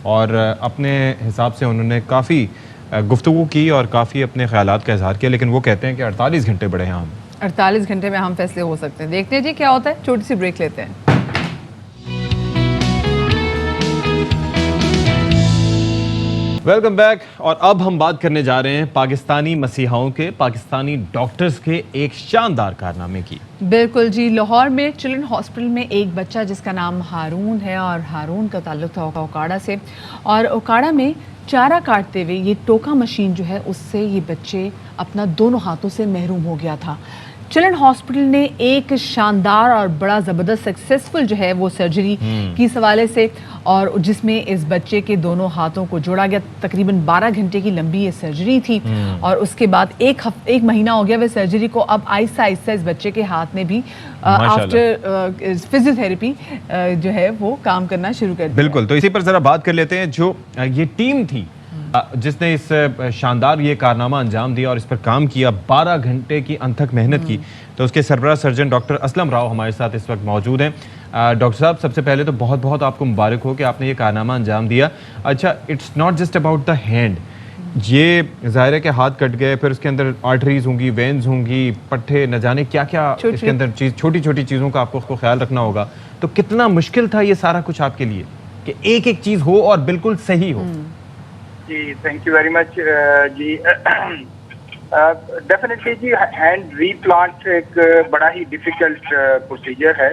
और अपने हिसाब से उन्होंने काफ़ी गुफ्तगू की और काफ़ी अपने ख्यालात का इजहार किया, लेकिन वो कहते हैं कि 48 घंटे बड़े हैं हम। 48 घंटे में हम फैसले हो सकते हैं। देखते हैं जी क्या होता है। छोटी सी ब्रेक लेते हैं। Welcome back. और अब हम बात करने जा रहे हैं पाकिस्तानी मसीहाओं के, पाकिस्तानी डॉक्टर्स के एक शानदार कारनामे की। बिल्कुल जी। लाहौर में चिल्ड्रन हॉस्पिटल में एक बच्चा जिसका नाम हारून है, और हारून का ताल्लुक था ओकाड़ा से, और ओकाड़ा में चारा काटते हुए ये टोका मशीन जो है उससे ये बच्चे अपना दोनों हाथों से महरूम हो गया था। चिल्ड्रन हॉस्पिटल ने एक शानदार और बड़ा ज़बरदस्त सक्सेसफुल जो है वो सर्जरी की इस हवाले से, और जिसमें इस बच्चे के दोनों हाथों को जोड़ा गया। तकरीबन 12 घंटे की लंबी ये सर्जरी थी, और उसके बाद एक महीना हो गया वह सर्जरी को। अब आहिस्ता आहिस्ता इस बच्चे के हाथ में भी आफ्टर फिजियोथेरेपी जो है वो काम करना शुरू कर दिया। बिल्कुल, तो इसी पर ज़रा बात कर लेते हैं। जो ये टीम थी जिसने इस शानदार ये कारनामा अंजाम दिया और इस पर काम किया, 12 घंटे की अनथक मेहनत की, तो उसके सरबराह सर्जन डॉक्टर असलम राव हमारे साथ इस वक्त मौजूद हैं। डॉक्टर साहब, सबसे पहले तो बहुत बहुत आपको मुबारक हो कि आपने ये कारनामा अंजाम दिया। अच्छा, it's not just about the hand, ये ज़ाहिर है कि हाथ कट गए, फिर उसके अंदर आर्टरीज होंगी, वेन्स होंगी, पट्टे, न जाने क्या क्या इसके अंदर छोटी छोटी चीज़ों का आपको उसको ख्याल रखना होगा। तो कितना मुश्किल था ये सारा कुछ आपके लिए कि एक एक चीज़ हो और बिल्कुल सही हो? जी, थैंक यू वेरी मच जी। डेफिनेटली जी, हैंड रीप्लांट एक बड़ा ही डिफिकल्ट प्रोसीजर है,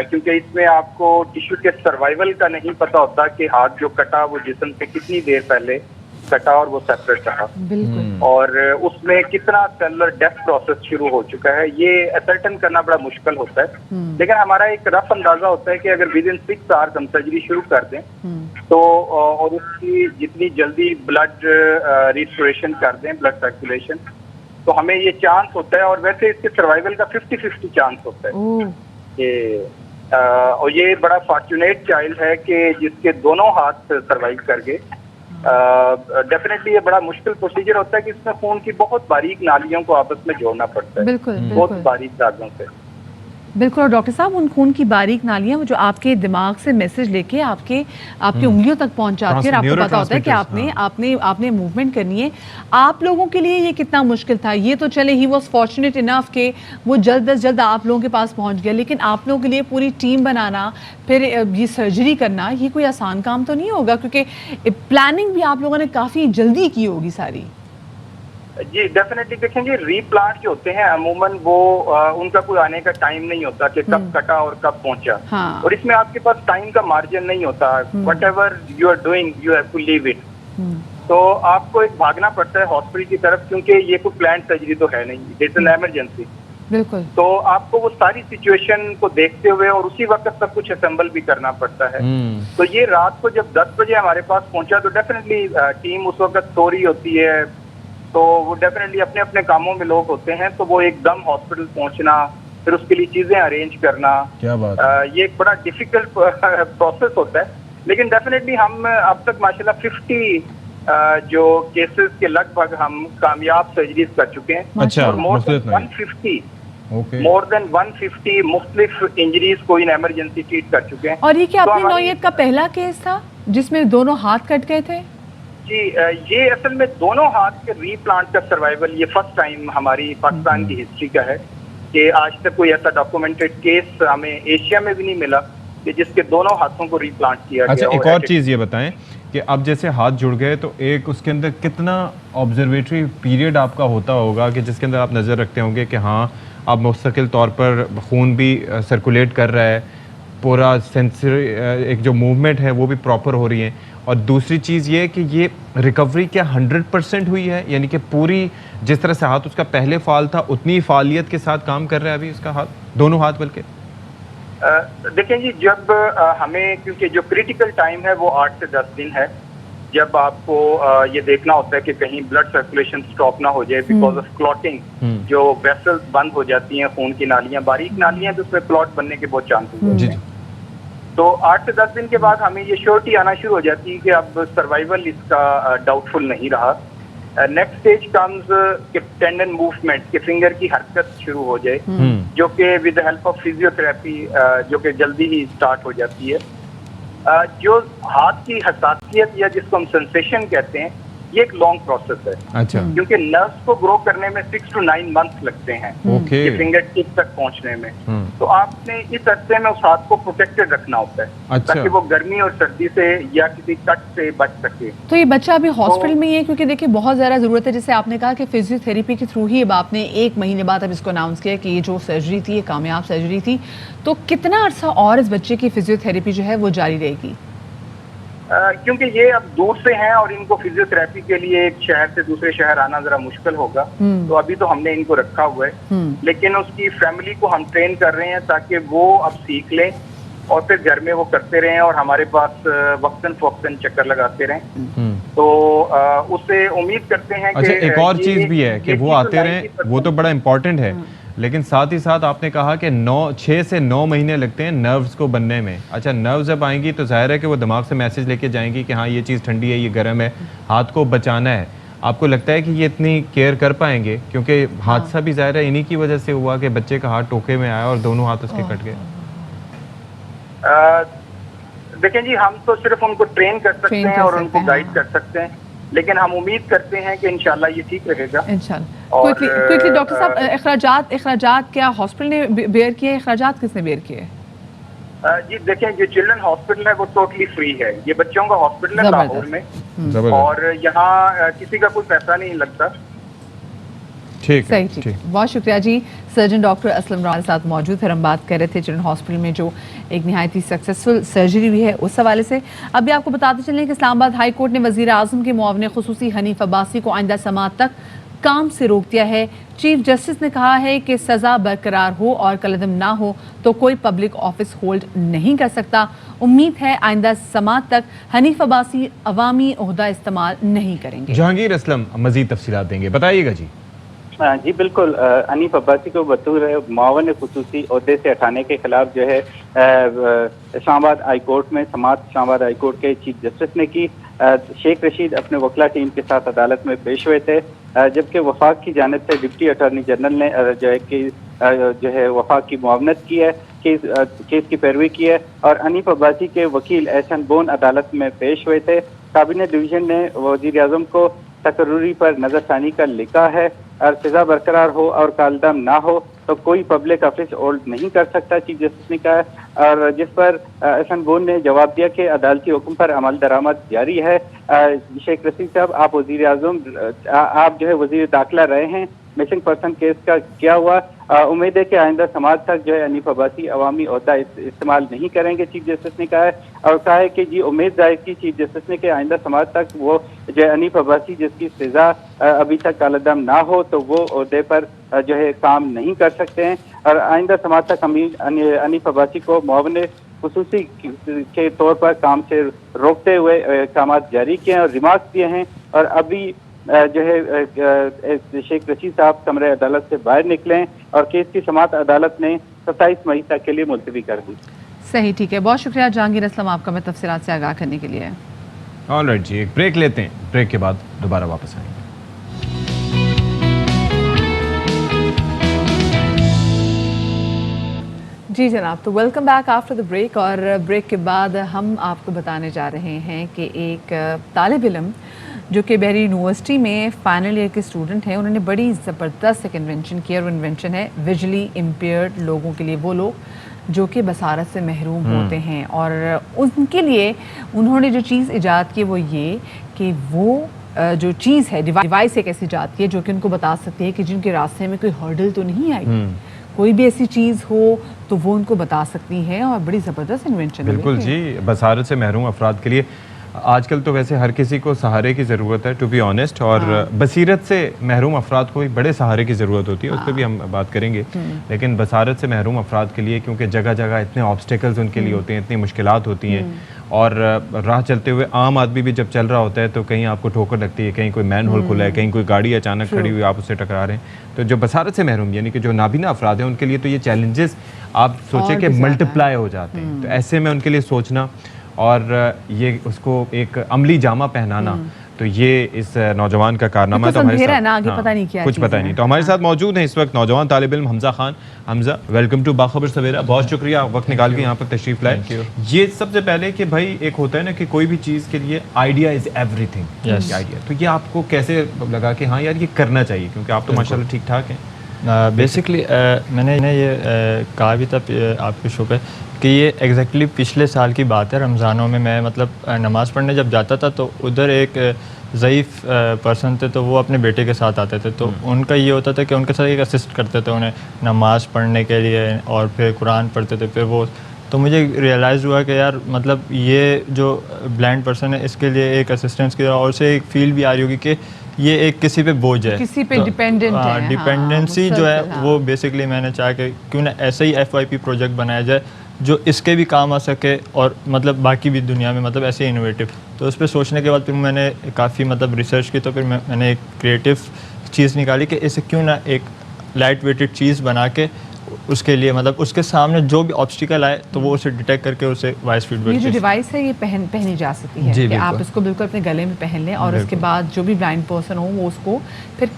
क्योंकि इसमें आपको टिश्यू के सर्वाइवल का नहीं पता होता कि हाथ जो कटा वो जिस्म से कितनी देर पहले कटा और वो सेपरेट रहा, और उसमें कितना सेलुलर डेथ प्रोसेस शुरू हो चुका है, ये असर्टन करना बड़ा मुश्किल होता है। लेकिन हमारा एक रफ अंदाजा होता है कि अगर विद इन 6 आवर्स हम सर्जरी शुरू कर दें तो, और उसकी जितनी जल्दी ब्लड रिस्टोरेशन कर दें, ब्लड सर्कुलेशन, तो हमें ये चांस होता है, और वैसे इसके सर्वाइवल का 50-50 चांस होता है कि और ये बड़ा फॉर्चुनेट चाइल्ड है कि जिसके दोनों हाथ सर्वाइव कर गए। डेफिनेटली ये बड़ा मुश्किल प्रोसीजर होता है कि इसमें खून की बहुत बारीक नालियों को आपस में जोड़ना पड़ता है, बहुत बारीक धागों से। बिल्कुल। और डॉक्टर साहब, उन खून की बारीक नालियां जो आपके दिमाग से मैसेज लेके आपकी उंगलियों तक पहुंचाती है, और आपको पता होता है कि आपने मूवमेंट करनी है। आप लोगों के लिए ये कितना मुश्किल था? ये तो चले, ही वॉज फॉर्चुनेट इनफ के वो जल्द अज जल्द आप लोगों के पास पहुंच गया, लेकिन आप लोगों के लिए पूरी टीम बनाना, फिर ये सर्जरी करना, ये कोई आसान काम तो नहीं होगा, क्योंकि प्लानिंग भी आप लोगों ने काफ़ी जल्दी की होगी सारी। जी डेफिनेटली, देखेंगे रीप्लांट जो होते हैं अमूमन वो उनका कोई आने का टाइम नहीं होता कि कब कटा और कब पहुंचा, और इसमें आपके पास टाइम का मार्जिन नहीं होता। Whatever you are doing you have to leave it. तो आपको एक भागना पड़ता है हॉस्पिटल की तरफ, क्योंकि ये कोई प्लान सर्जरी तो है नहीं, इट्स एन इमरजेंसी। बिल्कुल। तो आपको वो सारी सिचुएशन को देखते हुए और उसी वक्त सब कुछ असेंबल भी करना पड़ता है। तो ये रात को जब 10 बजे हमारे पास पहुंचा तो डेफिनेटली टीम उस वक्त सो रही होती है, तो वो डेफिनेटली अपने अपने कामों में लोग होते हैं, तो वो एकदम हॉस्पिटल पहुंचना, फिर उसके लिए चीजें अरेंज करना, क्या बात ये एक बड़ा डिफिकल्ट प्रोसेस होता है। लेकिन डेफिनेटली हम अब तक माशाल्लाह 50 जो केसेस के लगभग हम कामयाब सर्जरीज कर चुके हैं। अच्छा, और मोर देन 150 मुख्तलिफ इंजरीज को इन इमरजेंसी ट्रीट कर चुके हैं। और ये क्या तो अपनी हमारी- नौयत का पहला केस था जिसमें दोनों हाथ कट गए थे? जी, ये असल में दोनों हाथ के रीप्लांट का सर्वाइवल ये फर्स्ट टाइम हमारी पाकिस्तान की हिस्ट्री का है कि आज तक कोई ऐसा डॉक्यूमेंटेड केस हमें एशिया में भी नहीं मिला कि जिसके दोनों हाथों को रीप्लांट किया अच्छा, गया। एक और चीज़ ये बताएं कि अब जैसे हाथ जुड़ गए तो एक उसके अंदर कितना ऑब्जर्वेटरी पीरियड आपका होता होगा कि जिसके अंदर आप नज़र रखते होंगे कि हाँ अब मुस्तकिल तौर पर खून भी सर्कुलेट कर रहा है, पूरा सेंसरी एक जो मूवमेंट है वो भी प्रॉपर हो रही है, और दूसरी चीज़ ये कि ये रिकवरी क्या 100% हुई है, यानी कि पूरी जिस तरह से हाथ उसका पहले फाल था उतनी फालियत के साथ काम कर रहा है अभी उसका हाथ, दोनों हाथ बल्कि? देखें जी, जब हमें क्योंकि जो क्रिटिकल टाइम है वो 8 से 10 दिन है, जब आपको ये देखना होता है कि कहीं ब्लड सर्कुलेशन स्टॉप ना हो जाए बिकॉज ऑफ क्लॉटिंग, जो वेसल्स बंद हो जाती हैं, खून की नालियां, बारीक नालियां जिसमें क्लॉट बनने के बहुत चांसेस होते हैं। तो 8 से 10 दिन के बाद हमें ये श्योरिटी आना शुरू हो जाती है कि अब सर्वाइवल इसका डाउटफुल नहीं रहा। नेक्स्ट स्टेज कम्स कि टेंडन मूवमेंट, कि फिंगर की हरकत शुरू हो जाए, जो कि विद हेल्प ऑफ फिजियोथेरेपी जो कि जल्दी ही स्टार्ट हो जाती है। जो हाथ की हसासियत या जिसको हम सेंसेशन कहते हैं, ये एक लॉन्ग प्रोसेस है। अच्छा। क्योंकि नर्व्स को ग्रो करने में 6 to 9 मंथ्स लगते हैं ओके। फिंगर टिप तक पहुंचने में। तो आपने इस अरसे में उस हाथ को प्रोटेक्टेड रखना होता है अच्छा। ताकि वो गर्मी और सर्दी से या किसी कट से बच सके। तो ये बच्चा अभी हॉस्पिटल में ही है, क्योंकि देखिए बहुत ज़्यादा ज़रूरत है, जैसे आपने कहा कि फिजियोथेरेपी के थ्रू ही अब आपने 1 महीने बाद अब इसको अनाउंस किया कि ये जो सर्जरी थी ये कामयाब सर्जरी थी, तो कितना अरसा और इस बच्चे की फिजियोथेरेपी जो है वो जारी रहेगी? क्योंकि ये अब दूर से हैं और इनको फिजियोथेरेपी के लिए एक शहर से दूसरे शहर आना जरा मुश्किल होगा, तो अभी तो हमने इनको रखा हुआ है, लेकिन उसकी फैमिली को हम ट्रेन कर रहे हैं ताकि वो अब सीख लें और फिर घर में वो करते रहें और हमारे पास वक्तन फवक्तन चक्कर लगाते रहें। तो उससे उम्मीद करते हैं अच्छा, कि एक और चीज़ भी है कि वो आते रहें, वो तो बड़ा इम्पोर्टेंट है, लेकिन साथ ही साथ आपने कहा कि 6 से 9 महीने लगते हैं नर्व्स को बनने में। अच्छा, नर्व्स जब आएंगी तो जाहिर है कि वो दिमाग से मैसेज लेके जाएंगी कि हाँ ये चीज़ ठंडी है, ये गर्म है, हाथ को बचाना है। आपको लगता है कि ये इतनी केयर कर पाएंगे? क्योंकि हादसा भी जाहिर है इन्हीं की वजह से हुआ कि बच्चे का हाथ टोके में आया और दोनों हाथ उसके कट गए। देखें जी, हम तो सिर्फ उनको ट्रेन कर सकते हैं और उनको गाइड कर सकते हैं, लेकिन हम उम्मीद करते हैं कि इंशाल्लाह ये ठीक रहेगा। इंशाल्लाह। क्विकली डॉक्टर साहब, अखराजात क्या हॉस्पिटल ने बेयर किए, अखराजात किसने बेयर किए? जी देखें, जो चिल्ड्रन हॉस्पिटल है वो टोटली फ्री है, ये बच्चों का हॉस्पिटल है लाहौर में, और यहाँ किसी का कोई पैसा नहीं लगता। ठीक सही, ठीक। बहुत शुक्रिया जी। सर्जन डॉक्टर असलम राना साथ मौजूद है। हम बात कर रहे थे चिल्ड्रन हॉस्पिटल में जो एक नहायत ही सक्सेसफुल सर्जरी हुई है उस हवाले से। अभी आपको बताते चलें कि इस्लामाबाद हाई कोर्ट ने वज़ीर आज़म के मुआवने खुसूसी हनीफ अब्बासी को आइंदा समाअत तक काम से रोक दिया है। चीफ जस्टिस ने कहा है कि सज़ा बरकरार हो और कलअदम ना हो तो कोई पब्लिक ऑफिस होल्ड नहीं कर सकता। उम्मीद है आइंदा समाअत तक हनीफ अब्बासी अवामी ओहदा इस्तेमाल नहीं करेंगे। जहांगीर असलम मज़ीद तफसीलात देंगे, बताइएगा जी। जी बिल्कुल, हनीफ अब्बासी को बतौर मुआवन खुसूसी ओहदे से हटाने के खिलाफ जो है इस्लामाबाद हाई कोर्ट में समाअत इस्लामाबाद हाई कोर्ट के चीफ जस्टिस ने की। शेख रशीद अपने वकला टीम के साथ अदालत में पेश हुए थे, जबकि वफाक की जानिब से डिप्टी अटॉर्नी जनरल ने जो है वफाक की मुआवनत की है, केस की पैरवी की है, और हनीफ अब्बासी के वकील एहसन बोन अदालत में पेश हुए थे। काबिनेट डिवीजन ने वज़ीर आज़म को तकर्री पर नजरसानी का लिखा है और सजा बरकरार हो और कालदम ना हो तो कोई पब्लिक ऑफिस होल्ड नहीं कर सकता, चीफ जस्टिस ने कहा है। और जिस पर एहसन बोन ने जवाब दिया कि अदालती हुक्म पर अमल दरामद जारी है। शेख रशीद साहब, आप वज़ीर आज़म, आप जो है वज़ीर दाखिला रहे हैं, मिसिंग पर्सन केस का क्या हुआ। उम्मीद है कि आइंदा समाज तक जो है हनीफ अब्बासी अवामी ओहदा इस्तेमाल नहीं करेंगे, चीफ जस्टिस ने कहा है। और कहा है कि जी उम्मीद जाहिर की चीफ जस्टिस ने कि आइंदा समाज तक वो जो है हनीफ अब्बासी जिसकी सजा अभी तक कालदम ना हो तो वो ओहदे पर जो है काम नहीं कर सकते हैं। और आइंदा समाज तक हनीफ अब्बासी को मुआवने खुसूसी के तौर पर काम से रोकते हुए काम जारी किए हैं और रिमार्क्स दिए हैं। और अभी जो है शेख रशीद साहब कमरे अदालत से बाहर निकले हैं और केस की समाअत अदालत ने 27 मई तक के लिए मुलतवी कर दी। सही, ठीक है, बहुत शुक्रिया जहांगीर असलम आपका मैं तफसीलात से आगाह करने के लिए। ऑलराइट जी, एक ब्रेक लेते हैं, ब्रेक के बाद दोबारा वापस आएंगे। जी जनाब, तो welcome back after the break. और ब्रेक के बाद हम आपको बताने जा रहे हैं कि एक तालिब इल्म जो कि बहरी यूनिवर्सिटी में फाइनल ईयर के स्टूडेंट हैं, उन्होंने बड़ी ज़बरदस्त एक इन्वेंशन किया और इन्वेंशन है विजुअली इम्पेयर्ड लोगों के लिए, वो लोग जो कि बसारत से महरूम होते हैं। और उनके लिए उन्होंने जो चीज़ ईजाद की वो ये कि वो जो चीज़ है डिवाइस एक ऐसी ईजाद की है जो कि उनको बता सकती है कि जिनके रास्ते में कोई हर्डल तो नहीं आई, कोई भी ऐसी चीज़ हो तो वो उनको बता सकती है। और बड़ी ज़बरदस्त इन्वेंशन है। बिल्कुल जी, बसारत से महरूम अफराद के लिए आजकल तो वैसे हर किसी को सहारे की ज़रूरत है, टू बी ऑनेस्ट। और बसीरत से महरूम अफराद को भी बड़े सहारे की ज़रूरत होती है, उस पर भी हम बात करेंगे। लेकिन बसारत से महरूम अफराद के लिए, क्योंकि जगह जगह इतने ऑब्स्टिकल्स उनके लिए होते हैं, इतनी मुश्किलात होती हैं, और राह चलते हुए आम आदमी भी जब चल रहा होता है तो कहीं आपको ठोकर लगती है, कहीं कोई मैन होल खुला है, कहीं कोई गाड़ी अचानक खड़ी हुई आप उससे टकरा रहे हैं। तो जो बसारत से महरूम यानी कि जो नाबीना अफराद हैं उनके लिए तो ये चैलेंजेस आप सोचें कि मल्टीप्लाई हो जाते हैं। तो ऐसे में उनके लिए सोचना और ये उसको एक अमली जामा पहनाना, तो ये इस नौजवान का कारनामा है। तो हमारे साथ ना आगे पता नहीं क्या कुछ पता नहीं। तो हमारे साथ मौजूद हैं इस वक्त नौजवान तालिब इल्म हमजा खान। हमजा, वेलकम टू बाखबर सवेरा, बहुत शुक्रिया वक्त निकाल के यहाँ पर तशरीफ लाए। ये सबसे पहले कि भाई एक होता है ना कि कोई भी चीज़ के लिए आइडिया इज़ एवरीथिंग, आइडिया, तो ये आपको कैसे लगा कि हाँ यार ये करना चाहिए, क्योंकि आप तो माशाल्लाह ठीक ठाक हैं। बेसिकली मैंने ये कहा भी था आपके शो पे कि ये एग्जैक्टली पिछले साल की बात है। रमज़ानों में मैं मतलब नमाज़ पढ़ने जब जाता था तो उधर एक ज़ईफ़ पर्सन थे, तो वो अपने बेटे के साथ आते थे। तो उनका ये होता था कि उनके साथ एक असिस्ट करते थे उन्हें नमाज़ पढ़ने के लिए, और फिर कुरान पढ़ते थे। फिर वो तो मुझे रियलाइज़ हुआ कि यार मतलब ये जो ब्लाइंड पर्सन है इसके लिए एक असिस्टेंस की और से एक फील भी आ रही होगी कि ये एक किसी पे बोझ है, किसी पे डिपेंडेंट है। डिपेंडेंसी जो है वो बेसिकली मैंने चाहा कि क्यों ना ऐसा ही FYP प्रोजेक्ट बनाया जाए जो इसके भी काम आ सके और मतलब बाकी भी दुनिया में मतलब ऐसे इनोवेटिव। तो उस पर सोचने के बाद फिर मैंने काफ़ी मतलब रिसर्च की, तो फिर मैंने एक क्रिएटिव चीज़ निकाली कि इसे क्यों ना एक लाइट वेटेड चीज़ बना के उसके लिए मतलब उसके सामने जो भी ऑब्स्टिकल आए तो वो उसे डिटेक्ट करके उसे वॉइस फीडबैक। ये जो डिवाइस है ये पहनी जा सकती है कि आप इसको बिल्कुल अपने गले में पहन लें और उसके बाद जो भी ब्लाइंड पर्सन हो वो उसको फिर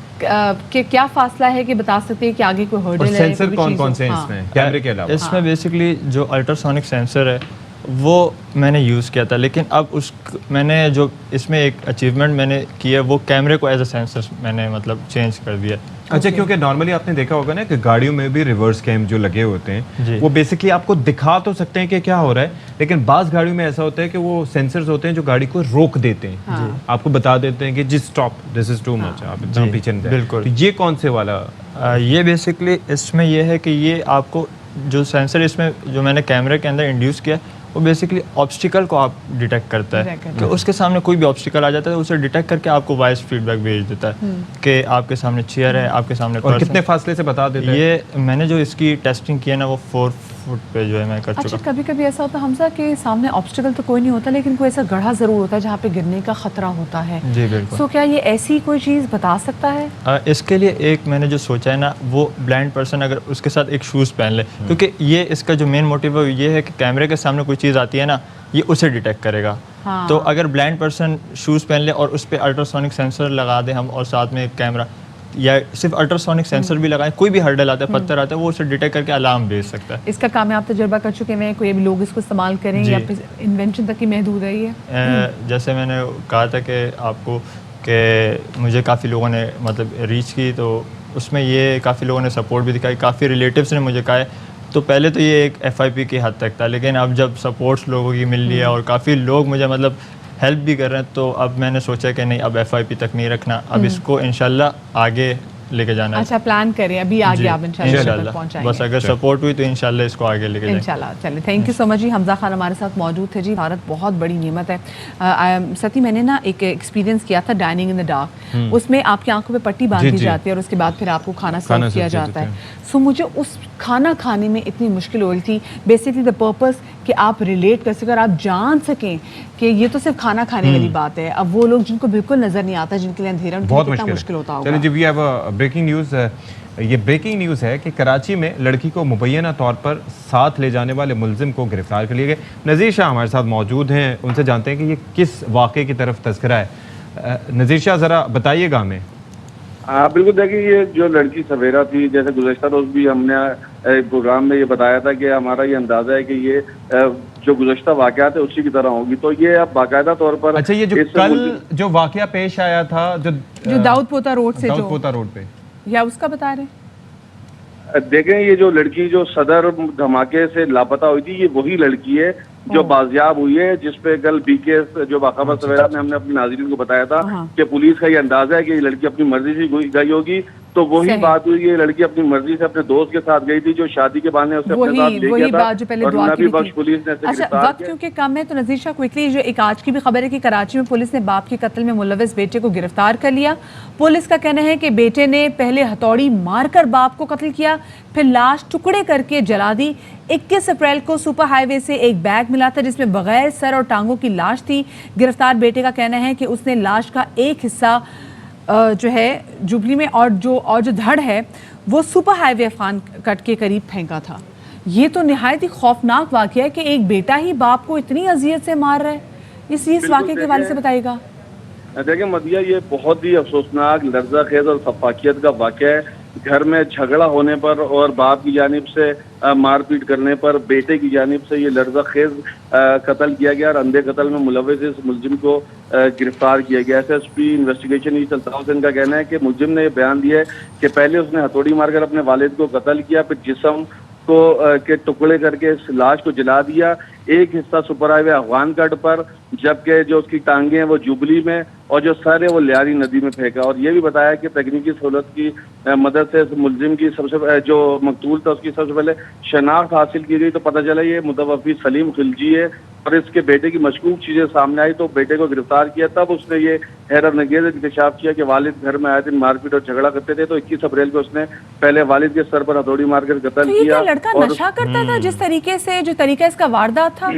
कि क्या फासला है कि बता सकते हैं कि आगे कोई हर्डल है। सेंसर कौन से हैं इसमें कैमरे के अलावा? इसमें बेसिकली जो अल्ट्रासोनिक सेंसर है वो मैंने यूज़ किया था, लेकिन अब मैंने जो इसमें एक अचीवमेंट मैंने की है वो कैमरे को एज अ सेंसर मैंने मतलब चेंज कर दिया। अच्छा, क्योंकि नॉर्मली आपने देखा होगा ना कि गाड़ियों में भी रिवर्स कैम जो लगे होते हैं वो बेसिकली आपको दिखा तो सकते हैं कि क्या हो रहा है, लेकिन बाज़ गाड़ियों में ऐसा होता है कि वो सेंसर्स होते हैं जो गाड़ी को रोक देते हैं, आपको बता देते हैं कि जी stop, this is too much, आप इतना पीछे नहीं जाए। बिल्कुल। तो ये कौन से वाला? ये बेसिकली इसमें ये है कि ये आपको जो सेंसर इसमें जो मैंने कैमरे के अंदर इंड्यूस किया वो बेसिकली ऑब्स्टिकल को आप डिटेक्ट करता है कि उसके सामने कोई भी ऑब्स्टिकल आ जाता है उसे डिटेक्ट करके आपको वॉइस फीडबैक भेज देता है कि आपके सामने चेयर है, आपके सामने और कितने फासले से बता देता है। ये मैंने जो इसकी टेस्टिंग की है ना वो 4 फुट पे जो है मैं कर चुका। अच्छा, कभी कभी ऐसा होता है हमसा कि सामने ऑब्स्टिकल तो कोई नहीं होता लेकिन कोई ऐसा गड्ढा ज़रूर होता है जहाँ पे गिरने का खतरा होता है। जी बिल्कुल। सो क्या ये ऐसी कोई चीज़ बता सकता है? इसके लिए एक मैंने जो सोचा है ना वो ब्लाइंड पर्सन अगर उसके साथ एक शूज़ पहन ले, क्योंकि ये इसका जो मेन मोटिव है ये है कि कैमरे के सामने कोई चीज़ आती है ना ये उसे डिटेक्ट करेगा। हाँ। तो अगर ब्लाइंड पर्सन शूज़ पहन ले और उस पर अल्ट्रासोनिक सेंसर लगा दें हम और साथ में एक कैमरा या सिर्फ अल्ट्रासोनिक सेंसर भी लगाएं, कोई भी हर्डल आता है, पत्थर आता है, वो उसे डिटेक्ट करके अलार्म भेज सकता है। इसका कामयाब तजुर्बा कर चुके हैं, कोई भी लोग इसको इस्तेमाल करें या फिर इन्वेंशन तक ही महदूद है ये? जैसे मैंने कहा था कि आपको कि मुझे काफ़ी लोगों ने मतलब रीच की, तो उसमें ये काफ़ी लोगों ने सपोर्ट भी दिखाई, काफ़ी रिलेटिव्स ने मुझे कहा है। तो पहले तो ये एक FYP की हद तक था, लेकिन अब जब सपोर्ट्स लोगों की मिल रही है और काफ़ी लोग मुझे मतलब हेल्प भी कर रहे हैं, तो अब मैंने सोचा कि नहीं अब FYP तक नहीं रखना, अब इसको इंशाल्लाह आगे लेके जाना है। अच्छा, प्लान करें, अभी आगे आप इंशाल्लाह पहुंचाएंगे। बस अगर सपोर्ट हुई तो इंशाल्लाह इसको आगे लेके जाएंगे इंशाल्लाह। चलिए, थैंक यू सो मच जी। हमजा खान हमारे साथ मौजूद थे जी। भारत बहुत बड़ी नेमत है। सती, मैंने ना एक एक्सपीरियंस किया था डाइनिंग इन द डार्क, उसमें आपकी आंखों पे पट्टी बांध दी जाती है और उसके बाद फिर आपको खाना सर्व किया जाता है। सो मुझे उस खाना खाने में इतनी मुश्किल हो रही थी, बेसिकली द पर्पस कि आप रिलेट कर सकें और आप जान सकें कि ये तो सिर्फ खाना खाने वाली बात है। अब वो लोग जिनको बिल्कुल नजर नहीं आता, जिनके लिए अंधेरा, बहुत कितना मुश्किल होता होगा। चलिए जी, वी हैव ब्रेकिंग न्यूज़। ये ब्रेकिंग न्यूज़ है कि कराची में लड़की को मुबैना तौर पर साथ ले जाने वाले मुलजिम को गिरफ्तार कर लिया गया। नज़ीर शाह हमारे साथ मौजूद हैं, उनसे जानते हैं कि ये किस वाक़े की तरफ तज़किरा है। नज़ीर शाह, ज़रा बताइएगा हमें। बिल्कुल, देखिए, ये जो लड़की सवेरा थी, जैसे गुज़श्ता रोज़ भी हमने एक प्रोग्राम में ये बताया था कि हमारा ये अंदाज़ा है कि ये जो गुज़श्ता वाक़यात है उसी की तरह होगी। तो ये अब बाकायदा तौर पर, अच्छा, ये जो कल जो वाक़या पेश आया था जो दाऊद पोता रोड से, दाऊद पोता रोड पे, या उसका बता रहे? देखें, ये जो लड़की जो सदर धमाके से लापता हुई थी, ये वही लड़की है जो बाजियाब हुई है, जिसपे कल बीके जो बाखबर सवेरा में हमने अपनी नाज़रीन को बताया था कि पुलिस का ये अंदाजा है कि ये लड़की अपनी मर्जी से गई होगी। तो वही बात हुई, ये लड़की अपनी मर्जी से अपने दोस्त के साथ गई थी जो शादी के बहाने उससे अपने साथ ले गया था, और नबी बख्श पुलिस ने ऐसे गिरफ्तार वक्त क्योंकि कम है तो नज़ीर शाह क्विकली, जो एक आज की भी खबर है कि कराची में पुलिस ने बाप के कत्ल में मुलविस बेटे को गिरफ्तार कर लिया। पुलिस का कहना है कि बेटे ने पहले हथौड़ी मारकर बाप को कत्ल किया, फिर लाश टुकड़े करके जला दी। 21 अप्रैल को सुपर हाईवे से एक बैग मिला था जिसमें बगैर सर और टांगों की लाश थी। गिरफ्तार बेटे का कहना है कि उसने लाश का एक हिस्सा जो है जुबली में और जो धड़ है वो सुपर हाईवे अफगान कट के करीब फेंका था। ये तो निहायत ही खौफनाक वाक़या है कि एक बेटा ही बाप को इतनी अजियत से मार रहा है। इस वाक़े के हवाले से बताइएगा। देखिए मदिया, ये बहुत ही अफसोसनाक, लर्जा खेज और सफाकियत का वाक़या है। घर में झगड़ा होने पर और बाप की जानिब से मारपीट करने पर बेटे की जानिब से ये लर्जा खेज कत्ल किया गया और अंधे कत्ल में मुलविस इस मुलजिम को गिरफ्तार किया गया। SSP इन्वेस्टिगेशन ई सल्तान हुसैन का कहना है कि मुलजिम ने यह बयान दिया है कि पहले उसने हथौड़ी मारकर अपने वालिद को कत्ल किया, फिर जिस्म को के टुकड़े करके इस लाश को जला दिया। एक हिस्सा सुपर हाईवे अफगान कट पर, जबकि जो उसकी टांगे हैं वो जुबली में और जो सर है वो लियारी नदी में फेंका। और ये भी बताया कि तकनीकी सहूलत की मदद से मुलजिम की सबसे जो मकतूल था उसकी सबसे पहले शनाख्त हासिल की गई, तो पता चला ये मुतवफ़ी सलीम खिलजी है और इसके बेटे की मशकूक चीज़ें सामने आई तो बेटे को गिरफ्तार किया। तब उसने ये हैरत अंगेज़ इंकशाफ किया कि वालिद घर में आए दिन मारपीट और झगड़ा करते थे, तो 21 अप्रैल को उसने पहले वालिद के सर पर हथौड़ी मारकर कत्ल किया। लड़का नशा करता था जिस तरीके से, जो तरीका इसका वारदात था?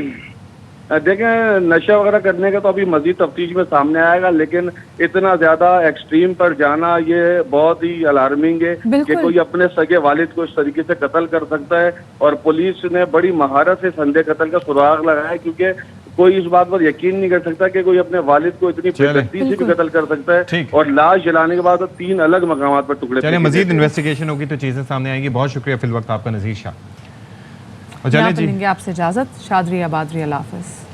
देखें, नशा वगैरह करने का तो अभी मजीद तफ्तीश में सामने आएगा, लेकिन इतना ज्यादा एक्सट्रीम पर जाना ये बहुत ही अलार्मिंग है कि कोई अपने सगे वालिद को इस तरीके से कत्ल कर सकता है। और पुलिस ने बड़ी महारत से संदेह कत्ल का सुराग लगाया है, क्योंकि कोई इस बात पर यकीन नहीं कर सकता कि कोई अपने वालिद को इतनी बेदर्दी से भी कत्ल कर सकता है। और लाश जलाने के बाद 3 अलग मकामात पर टुकड़े। चलिए, मजीद इन्वेस्टिगेशन होगी तो चीजें सामने आएंगी। बहुत शुक्रिया फिल वक्त आपका नज़ीर शाह। चलिए जी, आपसे इजाजत। शादरी आबादरी, अल्लाह हाफ़िज़।